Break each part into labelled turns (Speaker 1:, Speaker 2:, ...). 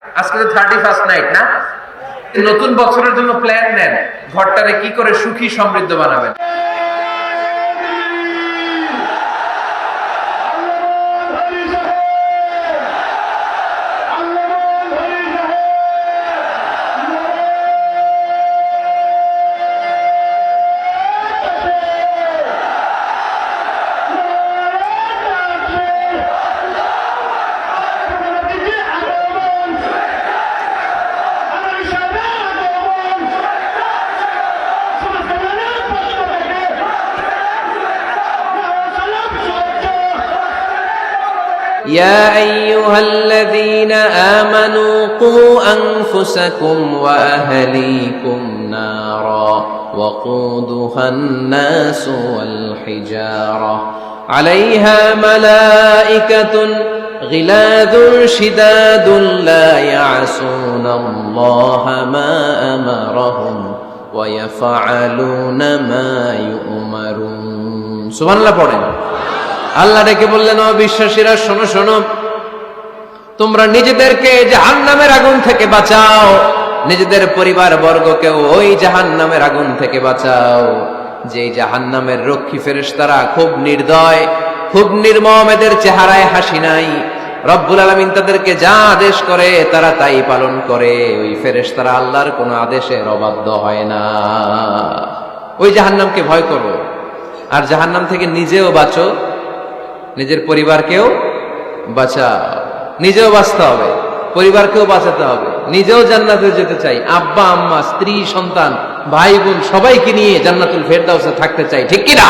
Speaker 1: আজকে তো 31st night না, নতুন বছরের জন্য প্ল্যান নেন, ঘরটারে কি করে সুখী সমৃদ্ধ বানাবেন।
Speaker 2: يا أيها الذين آمنوا قوا أنفسكم وأهليكم نارا وقودها الناس والحجارة عليها ملائكة غلاظ شداد لا يعصون الله ما أمرهم ويفعلون ما يؤمرون سبحان الله পড়েন। আল্লাহ ডেকে বললেন, ও বিশ্বাসীরা শোনো শোনো, তোমরা নিজেদেরকে জাহান্নামের আগুন থেকে বাঁচাও, নিজেদের পরিবার বর্গকেও ওই জাহান্নামের আগুন থেকে বাঁচাও। যে জাহান্নামের রক্ষী ফেরেশতারা খুব নির্দয়, খুব নির্মম, এদের চেহারায় হাসি নাই। রব্বুল আলামিন তাদেরকে যা আদেশ করে তারা তাই পালন করে। ওই ফেরেশতারা আল্লাহর কোনো আদেশের অবাধ্য হয় না। ওই জাহান্নামকে ভয় করো, আর জাহান্নাম থেকে নিজেও বাঁচো, নিজের পরিবারকেও বাঁচাও। নিজেও বাঁচতে হবে, পরিবারকেও বাঁচাতে হবে, নিজেও জান্নাতে যেতে চাই। আব্বা আম্মা, স্ত্রী, সন্তান, ভাই বোন সবাইকে নিয়ে জান্নাতুল ফেরদাউসে থাকতে চাই, ঠিক কি না?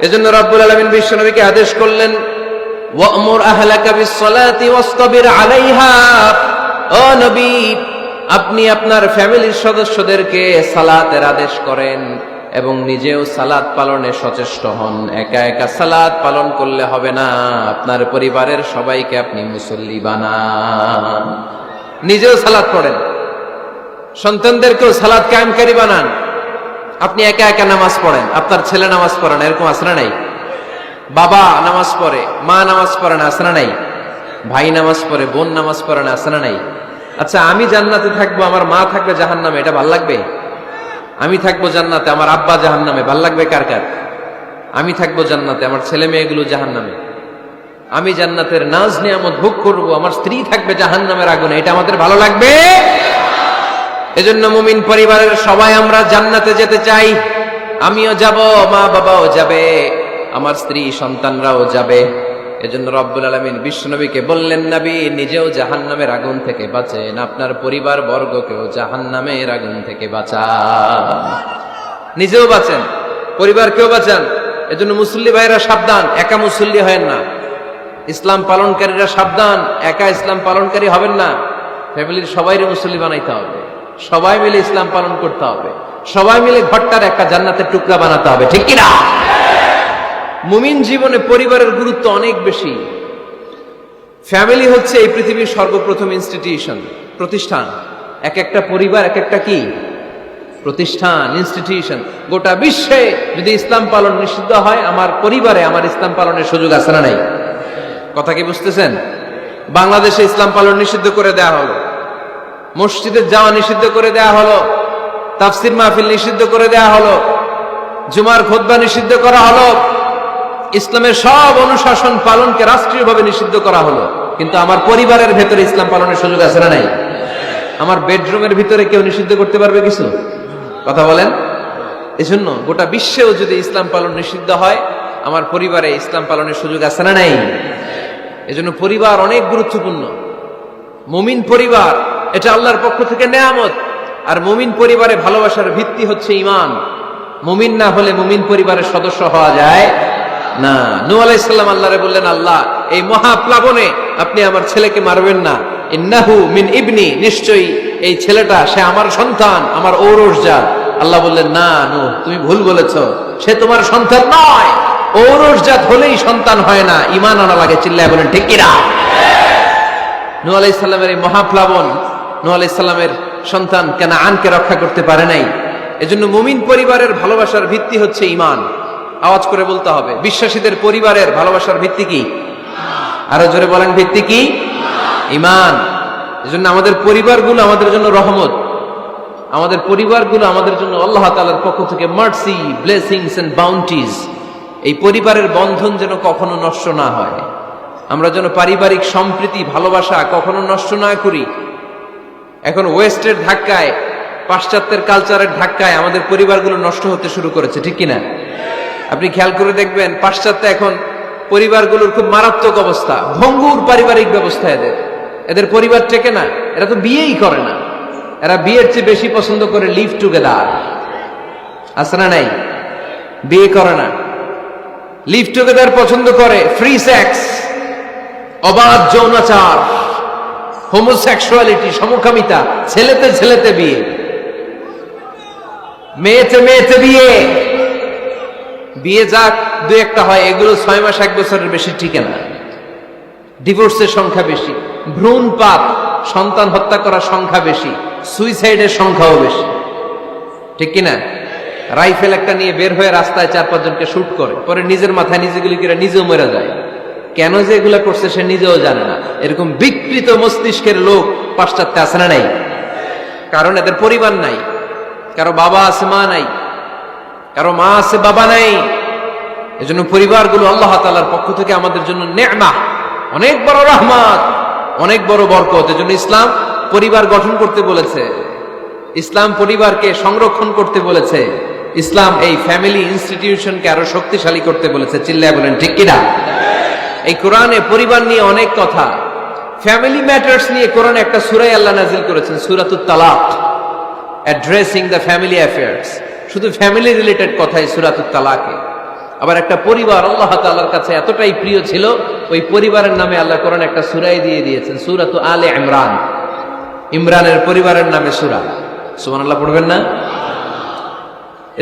Speaker 2: এজন্য রব্বুল আলামিন বিশ্বনবীকে আদেশ করলেন, ওয়া'মুর আহলাকা বিস-সালাতি ওয়াসতাবির আলাইহা। ও নবী, আপনি আপনার ফ্যামিলির সদস্যদেরকে সালাতের আদেশ করেন এবং নিজেও সালাত পালনে সচেষ্ট হন। একা একা সালাত পালন করলে হবে না, আপনার পরিবারের সবাইকে আপনি মুসল্লি বানান। নিজেও সালাত পড়েন, সন্তানদেরকেও সালাত কায়েমকারী বানান। আপনি একা একা নামাজ পড়েন, আপনার ছেলে নামাজ পড়েন, এরকম আছে না নাই? বাবা নামাজ পড়ে, মা নামাজ পড়ে না, আছে না নাই? ভাই নামাজ পড়ে, বোন নামাজ পড়ে না, আছে না নাই? আচ্ছা, আমি জান্নাতে থাকবো, আমার মা থাকবে জাহান্নামে, এটা ভাল লাগবে? আমি থাকবো জান্নাতে, আমার আব্বা জাহান্নামে, ভাল লাগবে কার কার? আমি থাকবো জান্নাতে, আমার ছেলে মেয়েগুলো জাহান্নামে। আমি জান্নাতের নাজ নিয়ামত ভোগ করবো, আমার স্ত্রী থাকবে জাহান্নামের আগুনে, এটা আমাদের ভালো লাগবে? এজন্য মুমিন পরিবারের সবাই আমরা জান্নাতে যেতে চাই। আমিও যাব, মা বাবাও যাবে, আমার স্ত্রী সন্তানরাও যাবে। এজন্য রব্বুল আলামিন বিশ্বনবীকে বললেন, নবী নিজেও জাহান্নামের আগুন থেকে বাঁচেন, আপনার পরিবার বর্গকেও জাহান্নামের আগুন থেকে বাঁচান। নিজেও বাঁচেন, পরিবারকেও বাঁচান। এজন্য মুসল্লি ভাইরা সাবধান, একা মুসল্লি হয়েন না। ইসলাম পালনকারীরা সাবধান, একা ইসলাম পালনকারী হবেন না। ফ্যামিলির সবাইরে মুসল্লি বানাইতে হবে, সবাই মিলে ইসলাম পালন করতে হবে, সবাই মিলে ঘরটার একটা জান্নাতের টুকরা বানাতে হবে, ঠিক কিনা? মুমিন জীবনে পরিবারের গুরুত্ব অনেক বেশি। ফ্যামিলি হচ্ছে এই পৃথিবীর সর্বপ্রথম ইনস্টিটিউশন, প্রতিষ্ঠান। এক একটা পরিবার এক একটা কি প্রতিষ্ঠান, ইনস্টিটিউশন। গোটা বিশ্বে যদি ইসলাম পালন নিষিদ্ধ হয়, আমার পরিবারে আমার ইসলাম পালনের সুযোগ আছে না নাই? কথা কি বুঝতেছেন? বাংলাদেশে ইসলাম পালন নিষিদ্ধ করে দেয়া হলো, মসজিদে যাওয়া নিষিদ্ধ করে দেয়া হলো, তাফসির মাহফিল নিষিদ্ধ করে দেয়া হলো, জুমার খুতবা নিষিদ্ধ করা হলো, ইসলামের সব অনুশাসন পালনকে রাষ্ট্রীয়ভাবে নিষিদ্ধ করা হলো। কিন্তু আমার পরিবারের ভেতরে ইসলাম পালনের সুযোগ আছে না নাই? আমার বেডরুমের ভিতরে কেউ নিষিদ্ধ করতে পারবে কিছু? কথা বলেন। এজন্য গোটা বিশ্বেও যদি ইসলাম পালন নিষিদ্ধ হয়, আমার পরিবারে ইসলাম পালনের সুযোগ আছে না নাই? এজন্য পরিবার অনেক গুরুত্বপূর্ণ। মুমিন পরিবার এটা আল্লাহর পক্ষ থেকে নেয়ামত। আর মুমিন পরিবারে ভালোবাসার ভিত্তি হচ্ছে ঈমান। মুমিন না হলে মুমিন পরিবারের সদস্য হওয়া যায় না। নূহ আলাইহিস সালাম আল্লাহরে বললেন, আল্লাহ এই মহাপ্লাবনে আপনি আমার ছেলেকে মারবেন না। ইন্নাহু মিন ইবনি, নিশ্চয়ই এই ছেলেটা সে আমার সন্তান, আমার ঔরসজাত। আল্লাহ বললেন, না নূহ, তুমি ভুল বলেছো, সে তোমার সন্তান নয়। ঔরসজাত হলেই সন্তান হয় না, ঈমান আনা লাগে। চিল্লায় বলেন ঠিক কিনা? নূহ আলাইহিস সালামের এই মহাপ্লাবন নূহ আলাইহিস সালামের সন্তান কানাআনকে রক্ষা করতে পারে নাই। এজন্য মুমিন পরিবারের ভালোবাসার ভিত্তি হচ্ছে ঈমান। আওয়াজ করে বলতে হবে, বিশ্বাসীদের পরিবারের ভালোবাসার ভিত্তি কি? আরো জোরে বলেন, ভিত্তি কি? ঈমান। এজন্য আমাদের পরিবারগুলো আমাদের জন্য রহমত, আমাদের পরিবারগুলো আমাদের জন্য আল্লাহ তাআলার পক্ষ থেকে মার্সি, ব্লেসিংস এন্ড বাউন্টিজ। এই পরিবারের বন্ধন যেন কখনো নষ্ট না হয়, আমরা যেন পারিবারিক সম্প্রীতি ভালোবাসা কখনো নষ্ট না করি। এখন ওয়েস্টের ধাক্কায়, পাশ্চাত্যের কালচারের ধাক্কায় আমাদের পরিবারগুলো নষ্ট হতে শুরু করেছে, ঠিক কিনা? আপনি খেয়াল করে দেখবেন পাশ্চাত্যে এখন পরিবারগুলোর খুব মারাত্মক অবস্থা, ভঙ্গুর পারিবারিক ব্যবস্থা। এদের পরিবার টেকে না, এরা তো বিয়েই করে না, এরা বিয়ের চেয়ে বেশি পছন্দ করে লিভ টুগেদার। আছে না নাই? বিয়ে করে না, লিভ টুগেদার পছন্দ করে, ফ্রি সেক্স, অবাধ যৌনাচার, হোমোসেক্সুয়ালিটি, সমকামিতা, ছেলেতে ছেলেতে বিয়ে, মেয়েতে মেয়েতে বিয়ে। বিয়ে যাক দু একটা হয়, এগুলো 6 মাস 1 বছরের বেশি টিকে না। ডিভোর্সের সংখ্যা বেশি, ভ্রূণপাত, সন্তান হত্যা করার সংখ্যা বেশি, সুইসাইডের সংখ্যাও বেশি, ঠিক কিনা? রাইফেল একটা নিয়ে বের হয়ে রাস্তায় 4-5 জনকে শুট করে, পরে নিজের মাথায় নিজে গুলি করে নিজেও মরে যায়। কেন যে এগুলা করছে সে নিজেও জানে না। এরকম বিকৃত মস্তিষ্কের লোক পাশ্চাত্যে আছে না নাই? কারণ এদের পরিবার নাই, কারো বাবা আছে মা নাই, কারো মা আছে বাবা নাই। এজন্য পরিবারগুলো আল্লাহ তাআলার পক্ষ থেকে আমাদের জন্য নেয়ামত, অনেক বড় রহমত, অনেক বড় বরকত। এজন্য ইসলাম পরিবার গঠন করতে বলেছে, ইসলাম পরিবারকে সংরক্ষণ করতে বলেছে, ইসলাম এই ফ্যামিলি ইনস্টিটিউশনকে আরো শক্তিশালী করতে বলেছে। চিল্লায় বলেন ঠিক কিনা? এই কোরআনে পরিবার নিয়ে অনেক কথা, ফ্যামিলি ম্যাটার্স নিয়ে কোরআনে একটা সূরা আল্লাহ নাযিল করেছেন, সূরাতুত তালাক, অ্যাড্রেসিং দ্য ফ্যামিলি অ্যাফেয়ার্স। শুধু ফ্যামিলি রিলেটেড কথাই সূরাতুত তালাকে। আবার একটা পরিবার আল্লাহ তাআলার কাছে এতটাই প্রিয় ছিল, ওই পরিবারের নামে আল্লাহ কোরআনে একটা সূরাই দিয়ে দিয়েছেন, সূরাতু আলে ইমরান। ইমরানের পরিবারের নামে সূরা। সুবহানাল্লাহ পড়বেন না?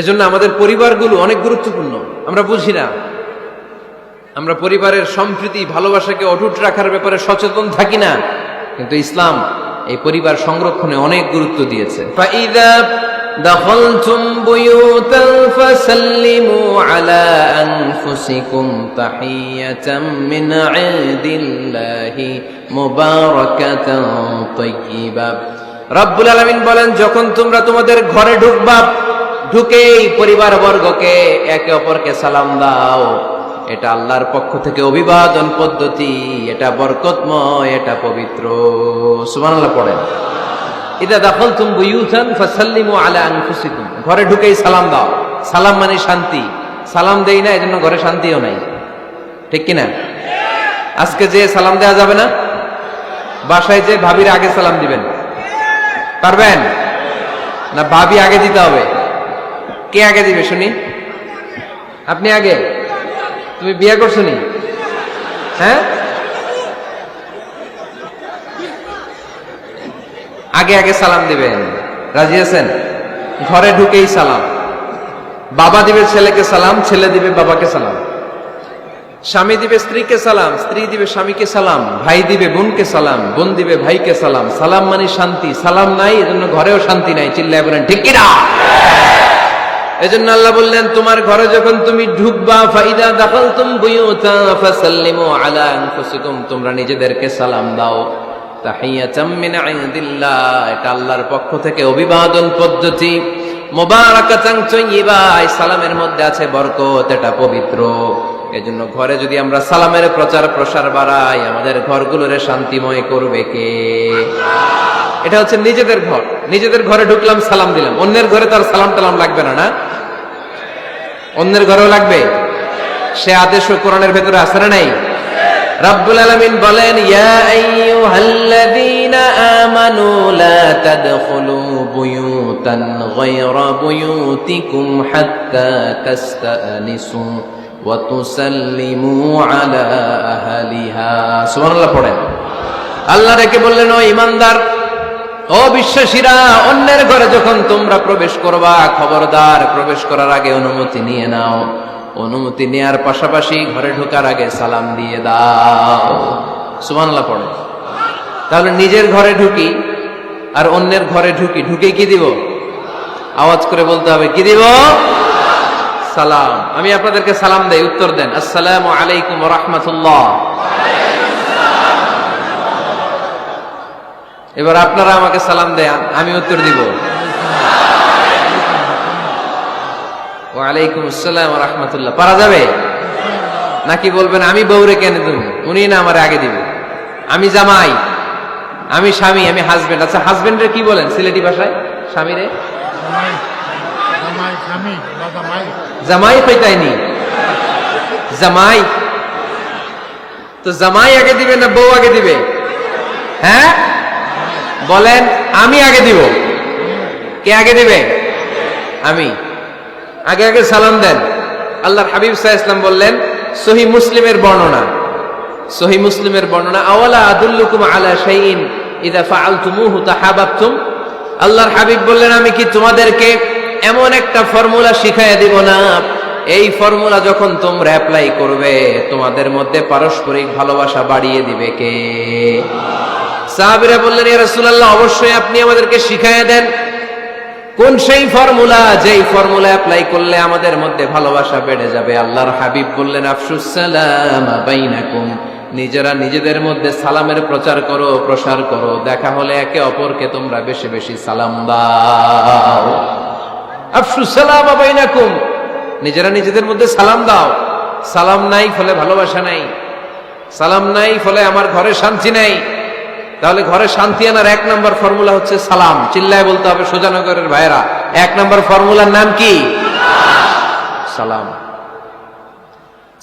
Speaker 2: এজন্য আমাদের পরিবারগুলো অনেক গুরুত্বপূর্ণ। আমরা বুঝি না, আমরা পরিবারের সম্প্রীতি ভালোবাসাকে অটুট রাখার ব্যাপারে সচেতন থাকি না, কিন্তু ইসলাম এই পরিবার সংরক্ষণে অনেক গুরুত্ব দিয়েছে। ফাইদা দাখালতুম বুয়ুতান ফাসাল্লিমু আলা আনফুসিকুম তাহিয়াতাম মিন ইনদিল্লাহি মুবারাকাতান তাইয়্যিবা। রব্বুল আলামিন বলেন, যখন তোমরা তোমাদের ঘরে ঢুকবা, ঢুকেই পরিবার বর্গকে একে অপরকে সালাম দাও। এটা আল্লাহর পক্ষ থেকে অভিবাদন পদ্ধতি, এটা বরকতময়, এটা পবিত্র। সুবহানাল্লাহ পড়েন। ইদা দাখালতুম বুয়ুতান ফাসাল্লিমু আলা আনফুসিকুম, ঘরে ঢুকেই সালাম দাও। সালাম মানে শান্তি। সালাম দেই না, এজন্য ঘরে শান্তিও নাই, ঠিক কিনা? আজকে যে সালাম দেওয়া যাবে না, বাসায় যে ভাবির আগে সালাম দিবেন, পারবেন না? ভাবি আগে দিতে হবে। কে আগে দিবে শুনি? আপনি আগে। তুমি বিয়ে করছো নি? হ্যাঁ, আগে আগে সালাম দিবেন। রাজি আছেন? ঘরে ঢুকেই সালাম। বাবা দিবে ছেলেকে সালাম, ছেলে দিবে বাবাকে সালাম, স্বামী দিবে স্ত্রীকে সালাম, স্ত্রী দিবে স্বামীকে সালাম, ভাই দিবে বোনকে সালাম, বোন দিবে ভাইকে সালাম। সালাম মানে শান্তি। সালাম নাই, এজন্য ঘরেও শান্তি নাই। চিল্লায় বলেন ঠিক কিনা? এজন্য আল্লাহ বললেন, তোমার ঘরে যখন তুমি ঢুকবা, ফাইদা দাখালতুম বুয়ুতান ফাসাল্লিমু আলা আনফুসিকুম, তোমরা নিজেদেরকে সালাম দাও। তাহিয়াতাম মিন ইনদিল্লাহ, এটা আল্লাহর পক্ষ থেকে অভিবাদন পদ্ধতি। মুবারাকাতান তাইয়্যিবা, এই সালামের মধ্যে আছে বরকত, এটা পবিত্র। এজন্য ঘরে যদি আমরা সালামের প্রচার প্রসার বাড়াই, আমাদের ঘরগুলোরে শান্তিময় করবে কে? এটা হচ্ছে নিজেদের ঘর। নিজেদের ঘরে ঢুকলাম, সালাম দিলাম। অন্যের ঘরে তার সালাম টালাম লাগবে না, না? অন্যের ঘরেও লাগবে। সে আদেশও কোরআনের ভেতরে আছে না নাই? রব্বুল আলামিন বলেন, ইয়া আইয়ুহাল্লাযীনা আমানু লা তাদখুলু বুয়ুতান গায়রা বুয়ুতিকুম হাত্তা তাস্তানিসু ওয়া তুসাল্লিমু আলা আহলিহা। সুবহানাল্লাহ পড়েন। আল্লাহ রেখে বললেন, ও ঈমানদার, ও বিশ্বাসীরা, অন্যের ঘরে যখন তোমরা প্রবেশ করবা, খবরদার প্রবেশ করার আগে অনুমতি নিয়ে নাও। অনুমতি নেয়ার পাশাপাশি ঘরে ঢোকার আগে সালাম দিয়ে দাও। সুবহানাল্লাহ পড়ে। তাহলে নিজের ঘরে ঢুকি আর অন্যের ঘরে ঢুকি, ঢুকে কি দিব? আওয়াজ করে বলতে হবে, কি দিব? সালাম। আমি আপনাদেরকে সালাম দেই, উত্তর দেন, আসসালামু আলাইকুম ওয়া রাহমাতুল্লাহ। এবার আপনারা আমাকে সালাম দেন, আমি উত্তর দিব। ওয়ালাইকুম আসসালাম ওয়া রাহমাতুল্লাহ। পারা যাবে নাকি বলবেন আমি বউরে কেন দেব, উনি না আমার আগে দিবে, আমি জামাই, আমি স্বামী, আমি হাজবেন্ড। আচ্ছা হাজবেন্ডের কি বলেন সিলেটি ভাষায়? স্বামীরে জামাই পেটাইনি, জামাই। তো জামাই আগে দিবে না বউ আগে দিবে? হ্যাঁ বলেন, আমি আগে দিব। কে আগে দিবে? আমি। আগে আগে সালাম দেন। আল্লাহর হাবিব সাল্লাল্লাহু আলাইহি ওয়াসাল্লাম বললেন, সহিহ মুসলিমের বর্ণনা, সহিহ মুসলিমের বর্ণনা, আওয়ালা আদুল্লুকুম আলা শাইইন ইযা ফাআলতুমুহু তাহাব্বাতুম। আল্লাহর হাবিব বললেন, আমি কি তোমাদেরকে এমন একটা ফর্মুলা শিখাইয়া দিব না, এই ফর্মুলা যখন তোমরা অ্যাপ্লাই করবে তোমাদের মধ্যে পারস্পরিক ভালোবাসা বাড়িয়ে দিবে কে? সাহাবীরা বললেন, ইয়া রাসূলুল্লাহ অবশ্যই আপনি আমাদেরকে শিখাইয়া দেন। কোন সেই ফর্মুলা, যেই ফর্মুলা অ্যাপ্লাই করলে আমাদের মধ্যে ভালোবাসা বেড়ে যাবে? আল্লাহর হাবিব বললেন, আফশুস সালাম বাইনাকুম, নিজেরা নিজেদের মধ্যে সালামের প্রচার করো, প্রসার করো। দেখা হলে একে অপরকে তোমরা বেশি বেশি সালাম দাও। আফশুস সালাম বাইনাকুম, নিজেরা নিজেদের মধ্যে সালাম দাও। সালাম নাই ফলে ভালোবাসা নাই, সালাম নাই ফলে আমার ঘরে শান্তি নাই। তাহলে ঘরে শান্তি আনার এক নম্বর ফর্মুলা হচ্ছে সালাম। চিল্লায় বলতে হবে সোজানগরের ভাইরা, এক নম্বর ফর্মুলার নাম কি? সালাম।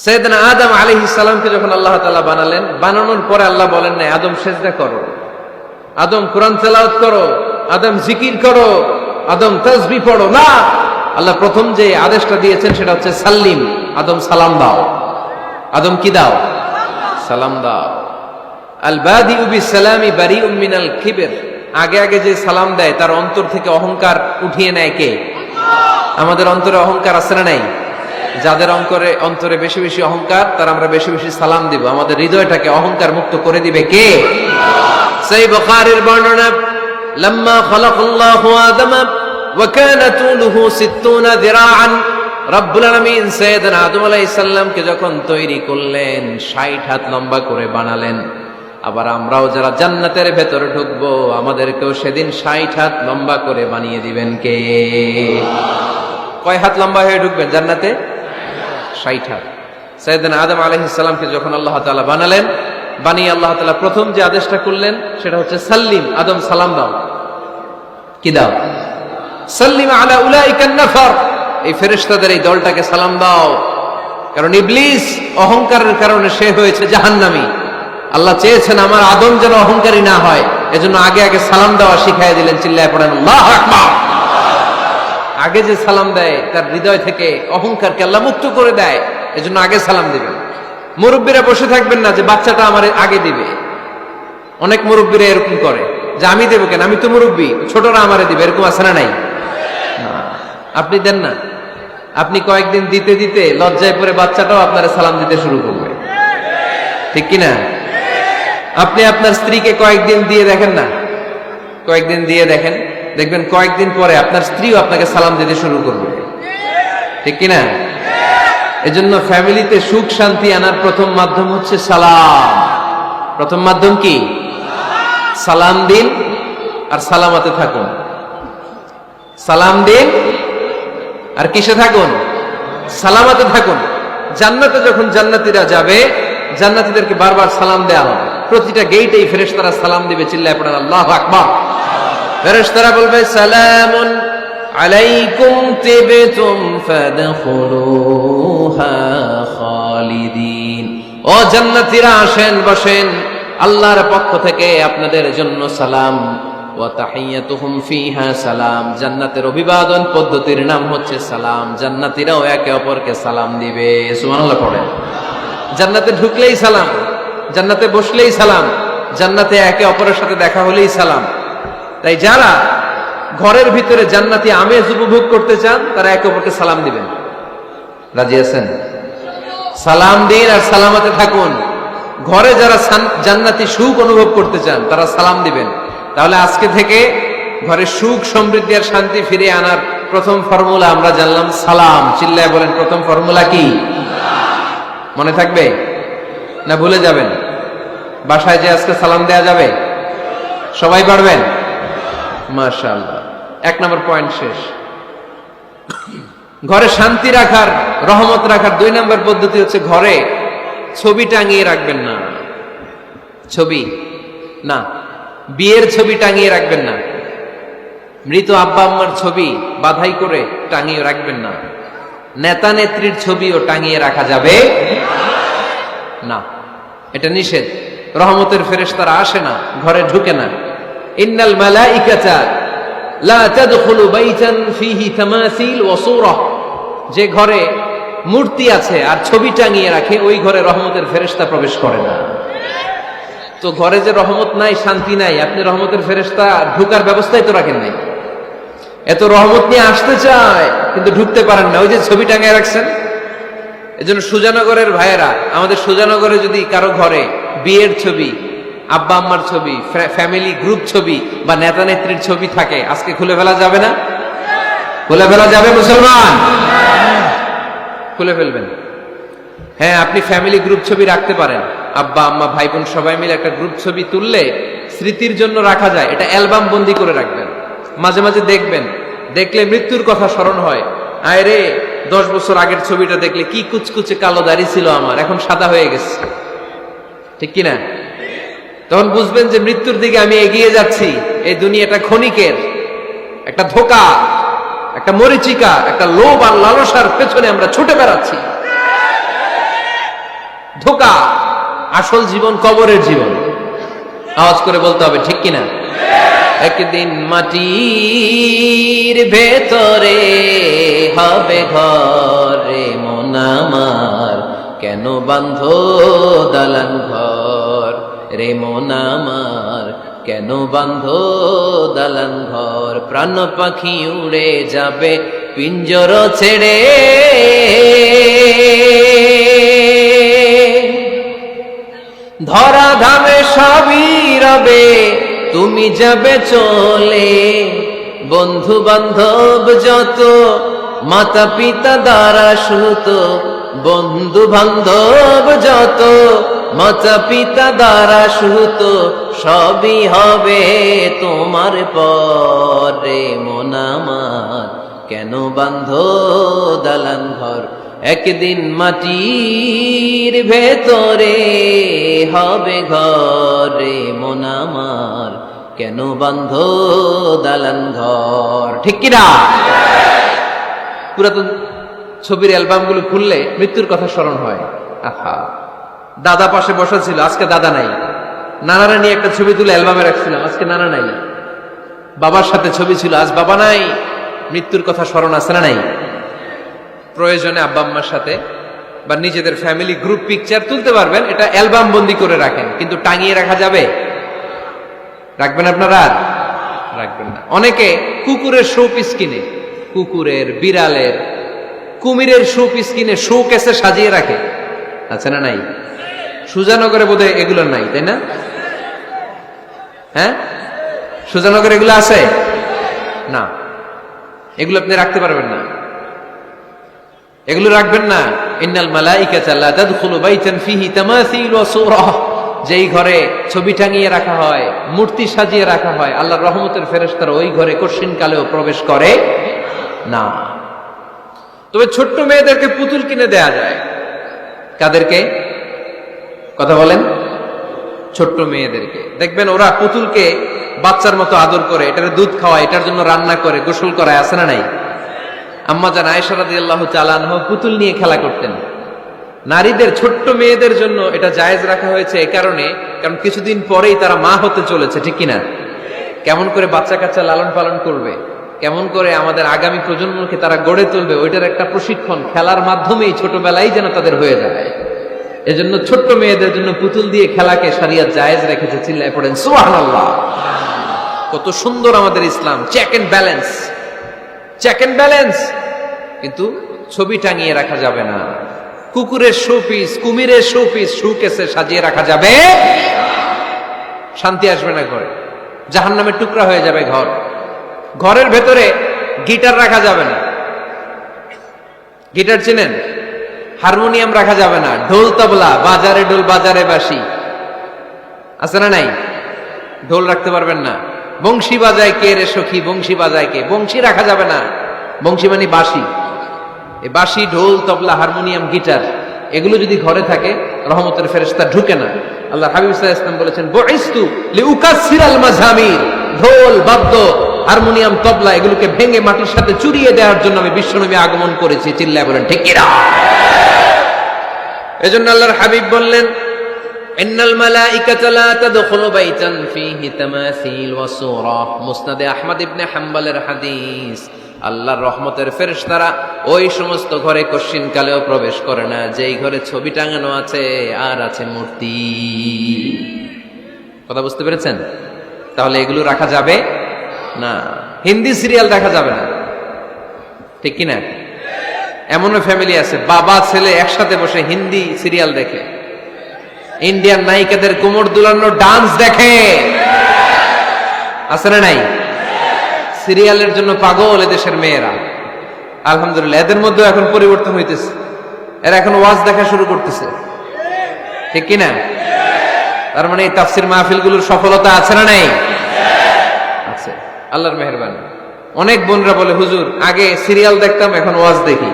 Speaker 2: সাইয়েদনা আদম আলাইহিস সালামকে যখন আল্লাহ তাআলা বানালেন, বানানোর পরে আল্লাহ বলেন না আদম সিজদা করো, আদম কোরআন তেলাওয়াত করো, আদম জিকির করো, আদম তাসবিহ পড়ো, না। আল্লাহ প্রথম যে আদেশটা দিয়েছেন সেটা হচ্ছে সাল্লিম, আদম সালাম দাও। আদম কি দাও? সালাম দাও। আল বাদিউ বিসসালামি বারিউম মিনাল কিবর, আগে আগে যে সালাম দেয় তার অন্তর থেকে অহংকার উঠিয়ে নেয় কে? আমাদের অন্তরে অহংকার আছে না নাই? যাদের অন্তরে বেশি বেশি অহংকার, তার আমরা বেশি বেশি সালাম দিব। আমাদের হৃদয়টাকে অহংকার মুক্ত করে দিবে কে? সহিহ বুখারীর বর্ণনা, লাম্মা খালাকাল্লাহু আদম ওয়া কানা তুলুহু 60 যিরাআন, রব্বুল আলামিন সাইয়েদনা আদম আলাইহিস সালামকে যখন তৈরি করলেন 60 হাত লম্বা করে বানালেন। আবার আমরাও যারা জান্নাতের ভেতরে ঢুকবো আমাদেরকেও সেদিন 60 হাত লম্বা করে বানিয়ে দিবেন কে? কয় হাত লম্বা হয়ে ঢুকবেন জান্নাতে? 60 হাত। সাইয়েদনা আদম আলাইহিস সালামকে যখন আল্লাহ তাআলা বানালেন, বানিয়ে আল্লাহ তাআলা প্রথম যে আদেশটা করলেন সেটা হচ্ছে সাল্লিম, আদম সালাম দাও। কি দাও? সাল্লিম আলা উলাইকান নাফার, এই ফেরেশতাদের এই দলটাকে সালাম দাও। কারণ ইবলিস অহংকারের কারণে সে হয়েছে জাহান্নামী। আল্লাহ চেয়েছেন আমার আদম যেন অহংকারী না হয়, এজন্য আগে আগে সালাম দেওয়া শিখাইয়া দিলেন। চিল্লায় পড়েন আল্লাহু আকবার। আগে যে সালাম দেয় তার হৃদয় থেকে অহংকারকে আল্লাহ মুক্ত করে দেয়, এজন্য আগে সালাম দিবেন। মুরব্বীরা বসে থাকবেন না যে বাচ্চাটা আমার আগে দিবে। অনেক মুরব্বীরা এরকম করে যে আমি দেবো কেন, আমি তো মুরব্বী, ছোটরা আমারে দিবে, এরকম আছে না নাই? আপনি দেন না। আপনি কয়েকদিন দিতে দিতে লজ্জায় পড়ে বাচ্চাটাও আপনার সালাম দিতে শুরু করবে, ঠিক কিনা? আপনি আপনার স্ত্রীকে কয়েকদিন দিয়ে দেখেন না, কয়েকদিন দিয়ে দেখেন, দেখবেন কয়েকদিন পরে আপনার স্ত্রীও আপনাকে সালাম দিতে শুরু করবে, ঠিক কিনা? এজন্য ফ্যামিলিতে সুখ শান্তি আনার প্রথম মাধ্যম হচ্ছে সালাম। প্রথম মাধ্যম কি? সালাম দিন আর সালামতে থাকুন। সালাম দিন আর কিসে থাকুন? সালামতে থাকুন। জান্নাতে যখন জান্নাতীরা যাবে, জান্নাতীদেরকে বারবার সালাম দেয়া হবে। প্রতিটা গেইটেই ফেরেশতারা সালাম দিবে। চিল্লায় পড়েন আল্লাহু আকবার। ফেরেশতারা বলবে সালামুন আলাইকুম তিবতুম ফাদখুলুহা খালিদিন। ও জান্নাতীরা আসেন, বসেন, আল্লাহর পক্ষ থেকে আপনাদের জন্য সালাম। ওয়া তাহিয়াতুহুম ফিহা সালাম, জান্নাতের অভিবাদন পদ্ধতির নাম হচ্ছে সালাম। জান্নাতীরাও একে অপরকে সালাম দিবে। সুবহানাল্লাহ পড়েন। জান্নাতে ঢুকলেই সালাম, জান্নাতে বসলেই সালাম, জান্নাতে একে অপরের সাথে দেখা হলেই সালাম। তাই যারা ঘরের ভিতরে জান্নাতি আমেজ উপভোগ করতে চান তারা একে অপরকে সালাম দিবেন। রাজি আছেন? সালাম দিন আর সালামতে থাকুন। ঘরে যারা জান্নাতি সুখ অনুভব করতে চান তারা সালাম দিবেন। তাহলে আজকে থেকে ঘরে সুখ সমৃদ্ধি আর শান্তি ফিরিয়ে আনার প্রথম ফর্মুলা আমরা জানলাম সালাম। চিল্লায় বলেন প্রথম ফর্মুলা কি? মনে থাকবে না ভুলে যাবেন? বাসায় যে আজকে সালাম দেয়া যাবে? সবাই পারবেন? মাশাআল্লাহ। 1 নম্বর পয়েন্ট শেষ। ঘরে শান্তি রাখার, রহমত রাখার 2 নম্বর পদ্ধতি হচ্ছে ঘরে ছবি টাঙিয়ে রাখবেন না। ছবি না, বিয়ের ছবি টাঙিয়ে রাখবেন না। মৃত আব্বা আম্মার ছবি বাধাই করে টাঙিয়ে রাখবেন না। নেতা নেত্রীর ছবিও টাঙিয়ে রাখা যাবে না, এটা নিষেধ। রহমতের ফেরেশতারা আসে না, ঘরে ঢুকে না। ইন্নাল মালাইকাতা লা তাদখুলু বাইতান ফীহি তামাসিল ওয়া সূরা, যে ঘরে মূর্তি আছে আর ছবি টাঙিয়ে রাখে ওই ঘরে রহমতের ফেরেশতা প্রবেশ করে না। তো ঘরে যে রহমত নাই, শান্তি নাই, আপনি রহমতের ফেরেশতা ঢোকার ব্যবস্থাই তো রাখেন নাই। এত রহমত নিয়ে আসতে চায় কিন্তু ঢুকতে পারেন না, ওই যে ছবি টাঙিয়ে রাখছেন। এজন্য সুজানগরের ভাইয়েরা, আমাদের সুজানগরে যদি কারো ঘরে বিয়ের ছবি, আব্বা আম্মার ছবি, ফ্যামিলি গ্রুপ ছবি বা নেতা নেত্রীর ছবি থাকে, আজকে খুলে ফেলা যাবে না? খুলে ফেলা যাবে মুসলমান? খুলে ফেলবেন। হ্যাঁ, আপনি ফ্যামিলি গ্রুপ ছবি রাখতে পারেন। আব্বা আম্মা ভাই বোন সবাই মিলে একটা গ্রুপ ছবি তুললে স্মৃতির জন্য রাখা যায়। এটা অ্যালবাম বন্দি করে রাখবেন, মাঝে মাঝে দেখবেন। দেখলে মৃত্যুর কথা স্মরণ হয়। আয় রে, 10 বছর আগের ছবিটা দেখলে কি কুচকুচে কালো দাড়ি ছিল আমার, এখন সাদা হয়ে গেছে, ঠিক কিনা? তখন বুঝবেন যে মৃত্যুর দিকে আমি এগিয়ে যাচ্ছি। এই দুনিয়াটা ক্ষণিকের, একটা ধোঁকা, একটা মরিচিকা, একটা লোভ আর লালসার পেছনে আমরা ছুটে বেড়াচ্ছি। ধোঁকা, আসল জীবন কবরের জীবন। আওয়াজ করে বলতে হবে, ঠিক কিনা? একদিন মাটির ভেতরে হবে ঘরে মন আমার, কেন বাঁধো দালান ঘর রে মন আমার, কেন বাঁধো দালান ঘর। প্রাণ পাখি উড়ে যাবে পিঞ্জর ছেড়ে, ধরা ধামে সবই রবে তুমি যাবে চলে। বন্ধু বান্ধব যত, মাতা পিতা দ্বারা সুত, বন্ধু বান্ধব যত, মাতা পিতা দ্বারা সুত, সবই হবে তোমার পরে মন আমার, কেন বাঁধো দালান ঘর। একদিন মাটির ভেতরে হবে ঘরে মন আমার, কেন বাঁধো দালান ঘর। ঠিক কিনা? পুরাতন ছবির অ্যালবামগুলো খুললে মৃত্যুর কথা স্মরণ হয়। আহা, দাদা পাশে বসা ছিল, আজকে দাদা নাই। নানারা নিয়ে একটা ছবি তুলে অ্যালবামে রাখছিলাম, আজকে নানা নাই। বাবার সাথে ছবি ছিল, আজ বাবা নাই। মৃত্যুর কথা স্মরণ আছে না নাই? প্রয়োজনে আব্বা আম্মার সাথে বা নিজেদের ফ্যামিলি গ্রুপ পিকচার তুলতে পারবেন, এটা অ্যালবাম বন্দি করে রাখেন, কিন্তু টাঙিয়ে রাখা যাবে? রাখবেন আপনারা? রাখবেন না। অনেকে কুকুরের শো পিস কিনে, কুকুরের, বিড়ালের, কুমিরের শো পিস কিনে শো কেসে সাজিয়ে রাখে, আছে না নাই? সুজানগরে বোধহয় এগুলো নাই, তাই না? হ্যাঁ, সুজানগরে এগুলো আছে না? এগুলো আপনি রাখতে পারবেন না, এগুলো রাখবেন না। ইন্নাল মালাইকাতা লা তাদখুলু বাইতান ফীহি তামাসিল ওয়া সূরা, যেই ঘরে ছবি টাঙিয়ে রাখা হয়, মূর্তি সাজিয়ে রাখা হয়, আল্লাহর রহমতের ফেরেশতারা ওই ঘরে কশিন কালেও প্রবেশ করে না। তবে ছোট্ট মেয়েদেরকে পুতুল কিনে দেয়া যায়। কাদেরকে? কথা বলেন। ছোট্ট মেয়েদেরকে দেখবেন, ওরা পুতুলকে বাচ্চার মতো আদর করে, এটার দুধ খাওয়ায়, এটার জন্য রান্না করে, গোসল করায়, আছে না নাই? আম্মা জান আয়েশা রাদিয়াল্লাহু তাআলা আনহা পুতুল নিয়ে খেলা করতেন। নারীদের, ছোট্ট মেয়েদের জন্য এটা জায়েজ রাখা হয়েছে এই কারণে, কারণ কিছুদিন পরেই তারা মা হতে চলেছে, ঠিক কিনা? কেমন করে বাচ্চা কাচ্চা লালন পালন করবে, কেমন করে আমাদের আগামী প্রজন্মকে তারা গড়ে তুলবে, ওইটার একটা প্রশিক্ষণ খেলার মাধ্যমেই ছোটবেলায় যেন তাদের হয়ে যায়। এজন্য ছোট্ট মেয়েদের জন্য পুতুল দিয়ে খেলাকে শরিয়ত জায়েজ রেখেছে। চিল্লায় পড়েন সুবহানাল্লাহ। কত সুন্দর আমাদের ইসলাম, check and balance, check and balance. কিন্তু ছবি টাঙিয়ে রাখা যাবে না। কুকুরের শো পিস, কুমিরের শো পিস শোকেসে সাজিয়ে রাখা যাবে, শান্তি আসবে না ঘরে, জাহান্নামের টুকরা হয়ে যাবে ঘর। ঘরের ভেতরে গিটার রাখা যাবে না। গিটার চেনেন? হারমোনিয়াম রাখা যাবে না। ঢোল তবলা, বাজারে ঢোল বাজারে বাঁশি, আছে না নাই? ঢোল রাখতে পারবেন না। বংশী বাজায় কে রে সখী, বংশী বাজায় কে? বংশী রাখা যাবে না। বংশী মানে বাঁশি। এই বাঁশি, ঢোল, তবলা, হারমোনিয়াম, গিটার এগুলো যদি ঘরে থাকে রহমতের ফেরেশতা ঢুকে না। আল্লাহ হাবিব সাল্লাল্লাহু আলাইহি ওয়াসাল্লাম বলেছেন, বুইসতু লিউকাসসিরাল মাযামির, ঢোল, বাদ্য, হারমোনিয়াম, তবলা এগুলোকে ভেঙে মাটির সাথে চুরিয়ে দেওয়ার জন্য আমি বিশ্বনবী আগমন করেছি। চিল্লায় বলেন ঠিক কিনা? এজন্য আল্লাহর হাবিব বললেন, ইন্নাল মালাইকাতা লা তাদখুলু বাইতান ফীহি তামাসিল ওয়া সূরা। মুসনাদে আহমদ ইবনে হাম্বলের হাদিস। আল্লাহর রহমতের ফেরেশতারা ওই সমস্ত ঘরে কশিন কালেও প্রবেশ করে না যেই ঘরে ছবি টাঙানো আছে আর আছে মূর্তি। কথা বুঝতে পেরেছেন? তাহলে এগুলো রাখা যাবে না। হিন্দি সিরিয়াল দেখা যাবে না, ঠিক কিনা? এমনও ফ্যামিলি আছে বাবা ছেলে একসাথে বসে হিন্দি সিরিয়াল দেখে, ইন্ডিয়ান নায়িকাদের কোমর দুলানো ডান্স দেখে। আছে না নাই? সিরিয়ালের জন্য পাগল এদেশের মেয়েরা। আলহামদুলিল্লাহ, এদের মধ্যে এখন পরিবর্তন হইতেছে। এরা এখন ওয়াজ দেখা শুরু করতেছে, ঠিক কিনা? তার মানে এই তাফসির মাহফিলগুলোর সফলতা আছে না নাই? আছে, আল্লাহর মেহেরবানি। অনেক বোনরা বলে, হুজুর আগে সিরিয়াল দেখতাম এখন ওয়াজ দেখি।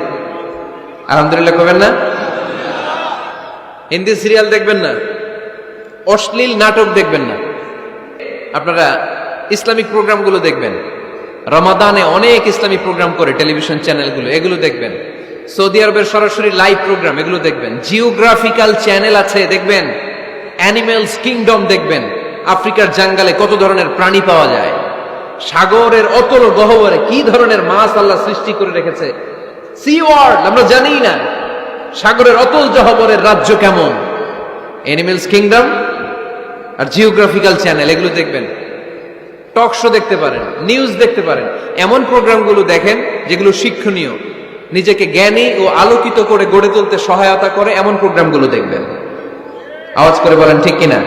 Speaker 2: আলহামদুলিল্লাহ করবেন না? হিন্দি সিরিয়াল দেখবেন না, অশ্লীল নাটক দেখবেন না। আপনারা ইসলামিক প্রোগ্রামগুলো দেখবেন। রমাদানে অনেক ইসলামিক প্রোগ্রাম করে টেলিভিশন চ্যানেলগুলো, এগুলো দেখবেন। সৌদি আরবের সরাসরি লাইভ প্রোগ্রাম এগুলো দেখবেন। জিওগ্রাফিক্যাল চ্যানেল আছে, দেখবেন। অ্যানিমেলস কিংডম দেখবেন। আফ্রিকার জঙ্গলে কত ধরনের প্রাণী পাওয়া যায়, সাগরের অতল গহ্বরে কি ধরনের মাছ আল্লাহ সৃষ্টি করে রেখেছে। সি ওয়ার্ল্ড আমরা জানি না, সাগরের অতল গহ্বরের রাজ্য কেমন। অ্যানিমেলস কিংডম আর জিওগ্রাফিক্যাল চ্যানেল এগুলো দেখবেন। টক শো দেখতে পারেন, নিউজ দেখতে পারেন। এমন প্রোগ্রামগুলো দেখেন যেগুলো শিক্ষণীয়, নিজেকে জ্ঞানী ও আলোকিত করে গড়ে তুলতে সহায়তা করে, এমন প্রোগ্রামগুলো দেখবেন। আওয়াজ করে বলেন ঠিক কিনা?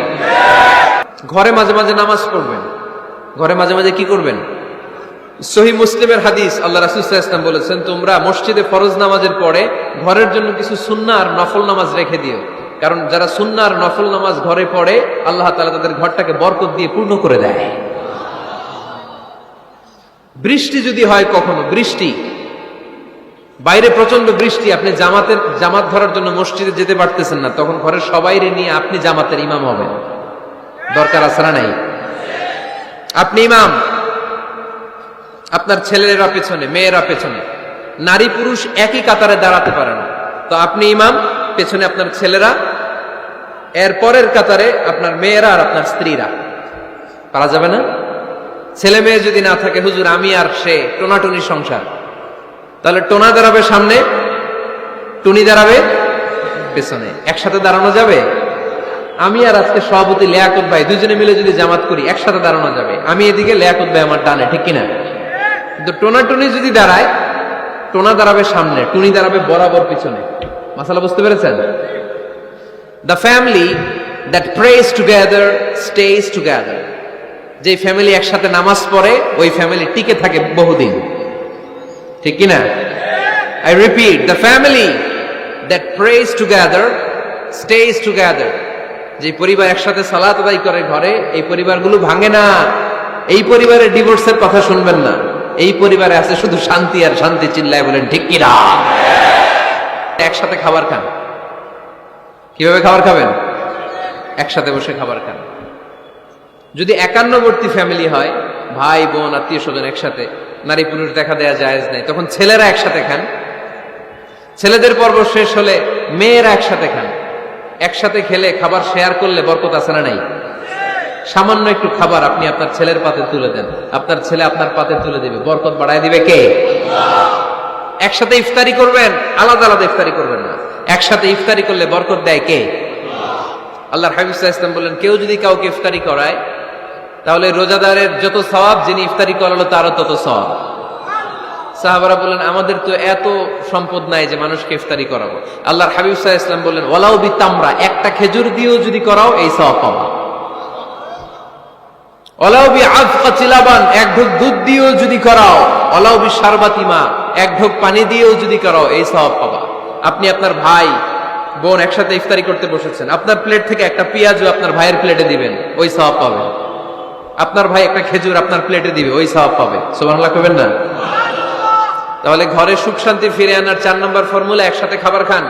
Speaker 2: ঘরে মাঝে মাঝে নামাজ পড়বেন। ঘরে মাঝে মাঝে কি করবেন? সহিহ মুসলিমের হাদিস, আল্লাহ রাসূল সাল্লাল্লাহু আলাইহি ওয়াসাল্লাম বলেছেন, তোমরা মসজিদে ফরজ নামাজের পরে ঘরের জন্য কিছু সুন্নাহ আর নফল নামাজ রেখে দিও। কারণ যারা সুন্নাহ আর নফল নামাজ ঘরে পড়ে আল্লাহ তাআলা তাদের ঘরটাকে বরকত দিয়ে পূর্ণ করে দেয়। বৃষ্টি যদি হয়, কখনো বৃষ্টি, বাইরে প্রচন্ড বৃষ্টি, আপনি জামাত ধরার জন্য মসজিদে যেতে পারতেছেন না, তখন ঘরের সবাইরে নিয়ে আপনি জামাতের ইমাম হবেন। দরকার আছে না নাই? আপনি ইমাম, আপনার ছেলেরা পেছনে, মেয়েরা পেছনে। নারী পুরুষ একই কাতারে দাঁড়াতে পারে না, তো আপনি ইমাম, পেছনে আপনার ছেলেরা, এর পরের কাতারে আপনার মেয়েরা আর আপনার স্ত্রীরা। পারা যাবে না? ছেলে মেয়ে যদি না থাকে, হুজুর আমি আর সে টোনাটুনি সংসার, তাহলে টোনা দাঁড়াবে সামনে, টুনি দাঁড়াবে পেছনে। একসাথে দাঁড়ানো যাবে? আমি আর আজকে সভাপতি লিয়াকত ভাই দুজনে মিলে যদি জামাত করি একসাথে দাঁড়ানো যাবে। আমি এদিকে, লিয়াকত ভাই আমার ডানে, ঠিক কিনা? কিন্তু টোনা টুনি যদি দাঁড়ায়, টোনা দাঁড়াবে সামনে, টুনি দাঁড়াবে বরাবর পিছনে। মাসালা বুঝতে পেরেছেন? The family that prays together stays together. যে ফ্যামিলি একসাথে নামাজ পড়ে ওই ফ্যামিলি টিকে থাকে বহুদিন, ঠিক কিনা? I repeat, the family that prays together stays together. যে পরিবার একসাথে সালাত আদায় করে ঘরে, এই পরিবারগুলো ভাঙে না। এই পরিবারে ডিভোর্সের কথা শুনবেন না। এই পরিবারে আছে শুধু শান্তি আর শান্তি। চিল্লায় বলেন ঠিক কিনা? একসাথে খাবার খান। কিভাবে খাবার খাবেন? একসাথে বসে খাবার খান। যদি একান্নবর্তী ফ্যামিলি হয়, ভাই বোন আত্মীয় স্বজন একসাথে, নারী পুরুষ দেখা দেয়া জায়েজ নাই, তখন ছেলেরা একসাথে খান। ছেলেদের পর্ব শেষ হলে মেয়েরা একসাথে খান। একসাথে খেলে খাবার শেয়ার করলে বরকত আছে না নাই? সামান্য একটু খাবার আপনি আপনার ছেলের পাতে তুলে দেন, আপনার ছেলে আপনার পাতে তুলে দিবে, বরকত বাড়ায় দিবে কে? একসাথে ইফতারি করবেন, আলাদা আলাদা ইফতারি করবেন না। একসাথে ইফতারি করলে বরকত দেয় কে? আল্লাহর হাবিব সাল্লাল্লাহু আলাইহি ওয়াসাল্লাম বললেন, কেউ যদি কাউকে ইফতারি করায় তাহলে রোজাদারের যত সওয়াব, যিনি ইফতারি করালো তারও তত সওয়াব। সাহাবারা বললেন, আমাদের তো এত সম্পদ নাই যে মানুষকে ইফতারি করাবো। আল্লাহর হাবিব সাল্লাল্লাহু আলাইহি ওয়াসাল্লাম বললেন, ওয়ালাউ বিতামরা, একটা খেজুর দিয়েও যদি করাও এই সওয়াব পাবা। ওয়ালাউ বিআফকাতি লাবান, এক ঢোক দুধ দিয়েও যদি করাও। ওয়ালাউ বিশারবাতি মা, এক ঢোক পানি দিয়েও যদি করাও এই সওয়াব পাবা। আপনি আপনার ভাই বোন একসাথে ইফতারি করতে বসেছেন, আপনার প্লেট থেকে একটা পেঁয়াজও আপনার ভাইয়ের প্লেটে দিবেন, ওই সওয়াব পাবেন। আপনার ভাই একটা খেজুর আপনার প্লেটে দিবে, ওই সওয়াব পাবে। সুবহানাল্লাহ কইবেন না? তাহলে ঘরে সুখ শান্তি ফিরে আনার 4 নম্বর ফর্মুলা, একসাথে খাবার খান।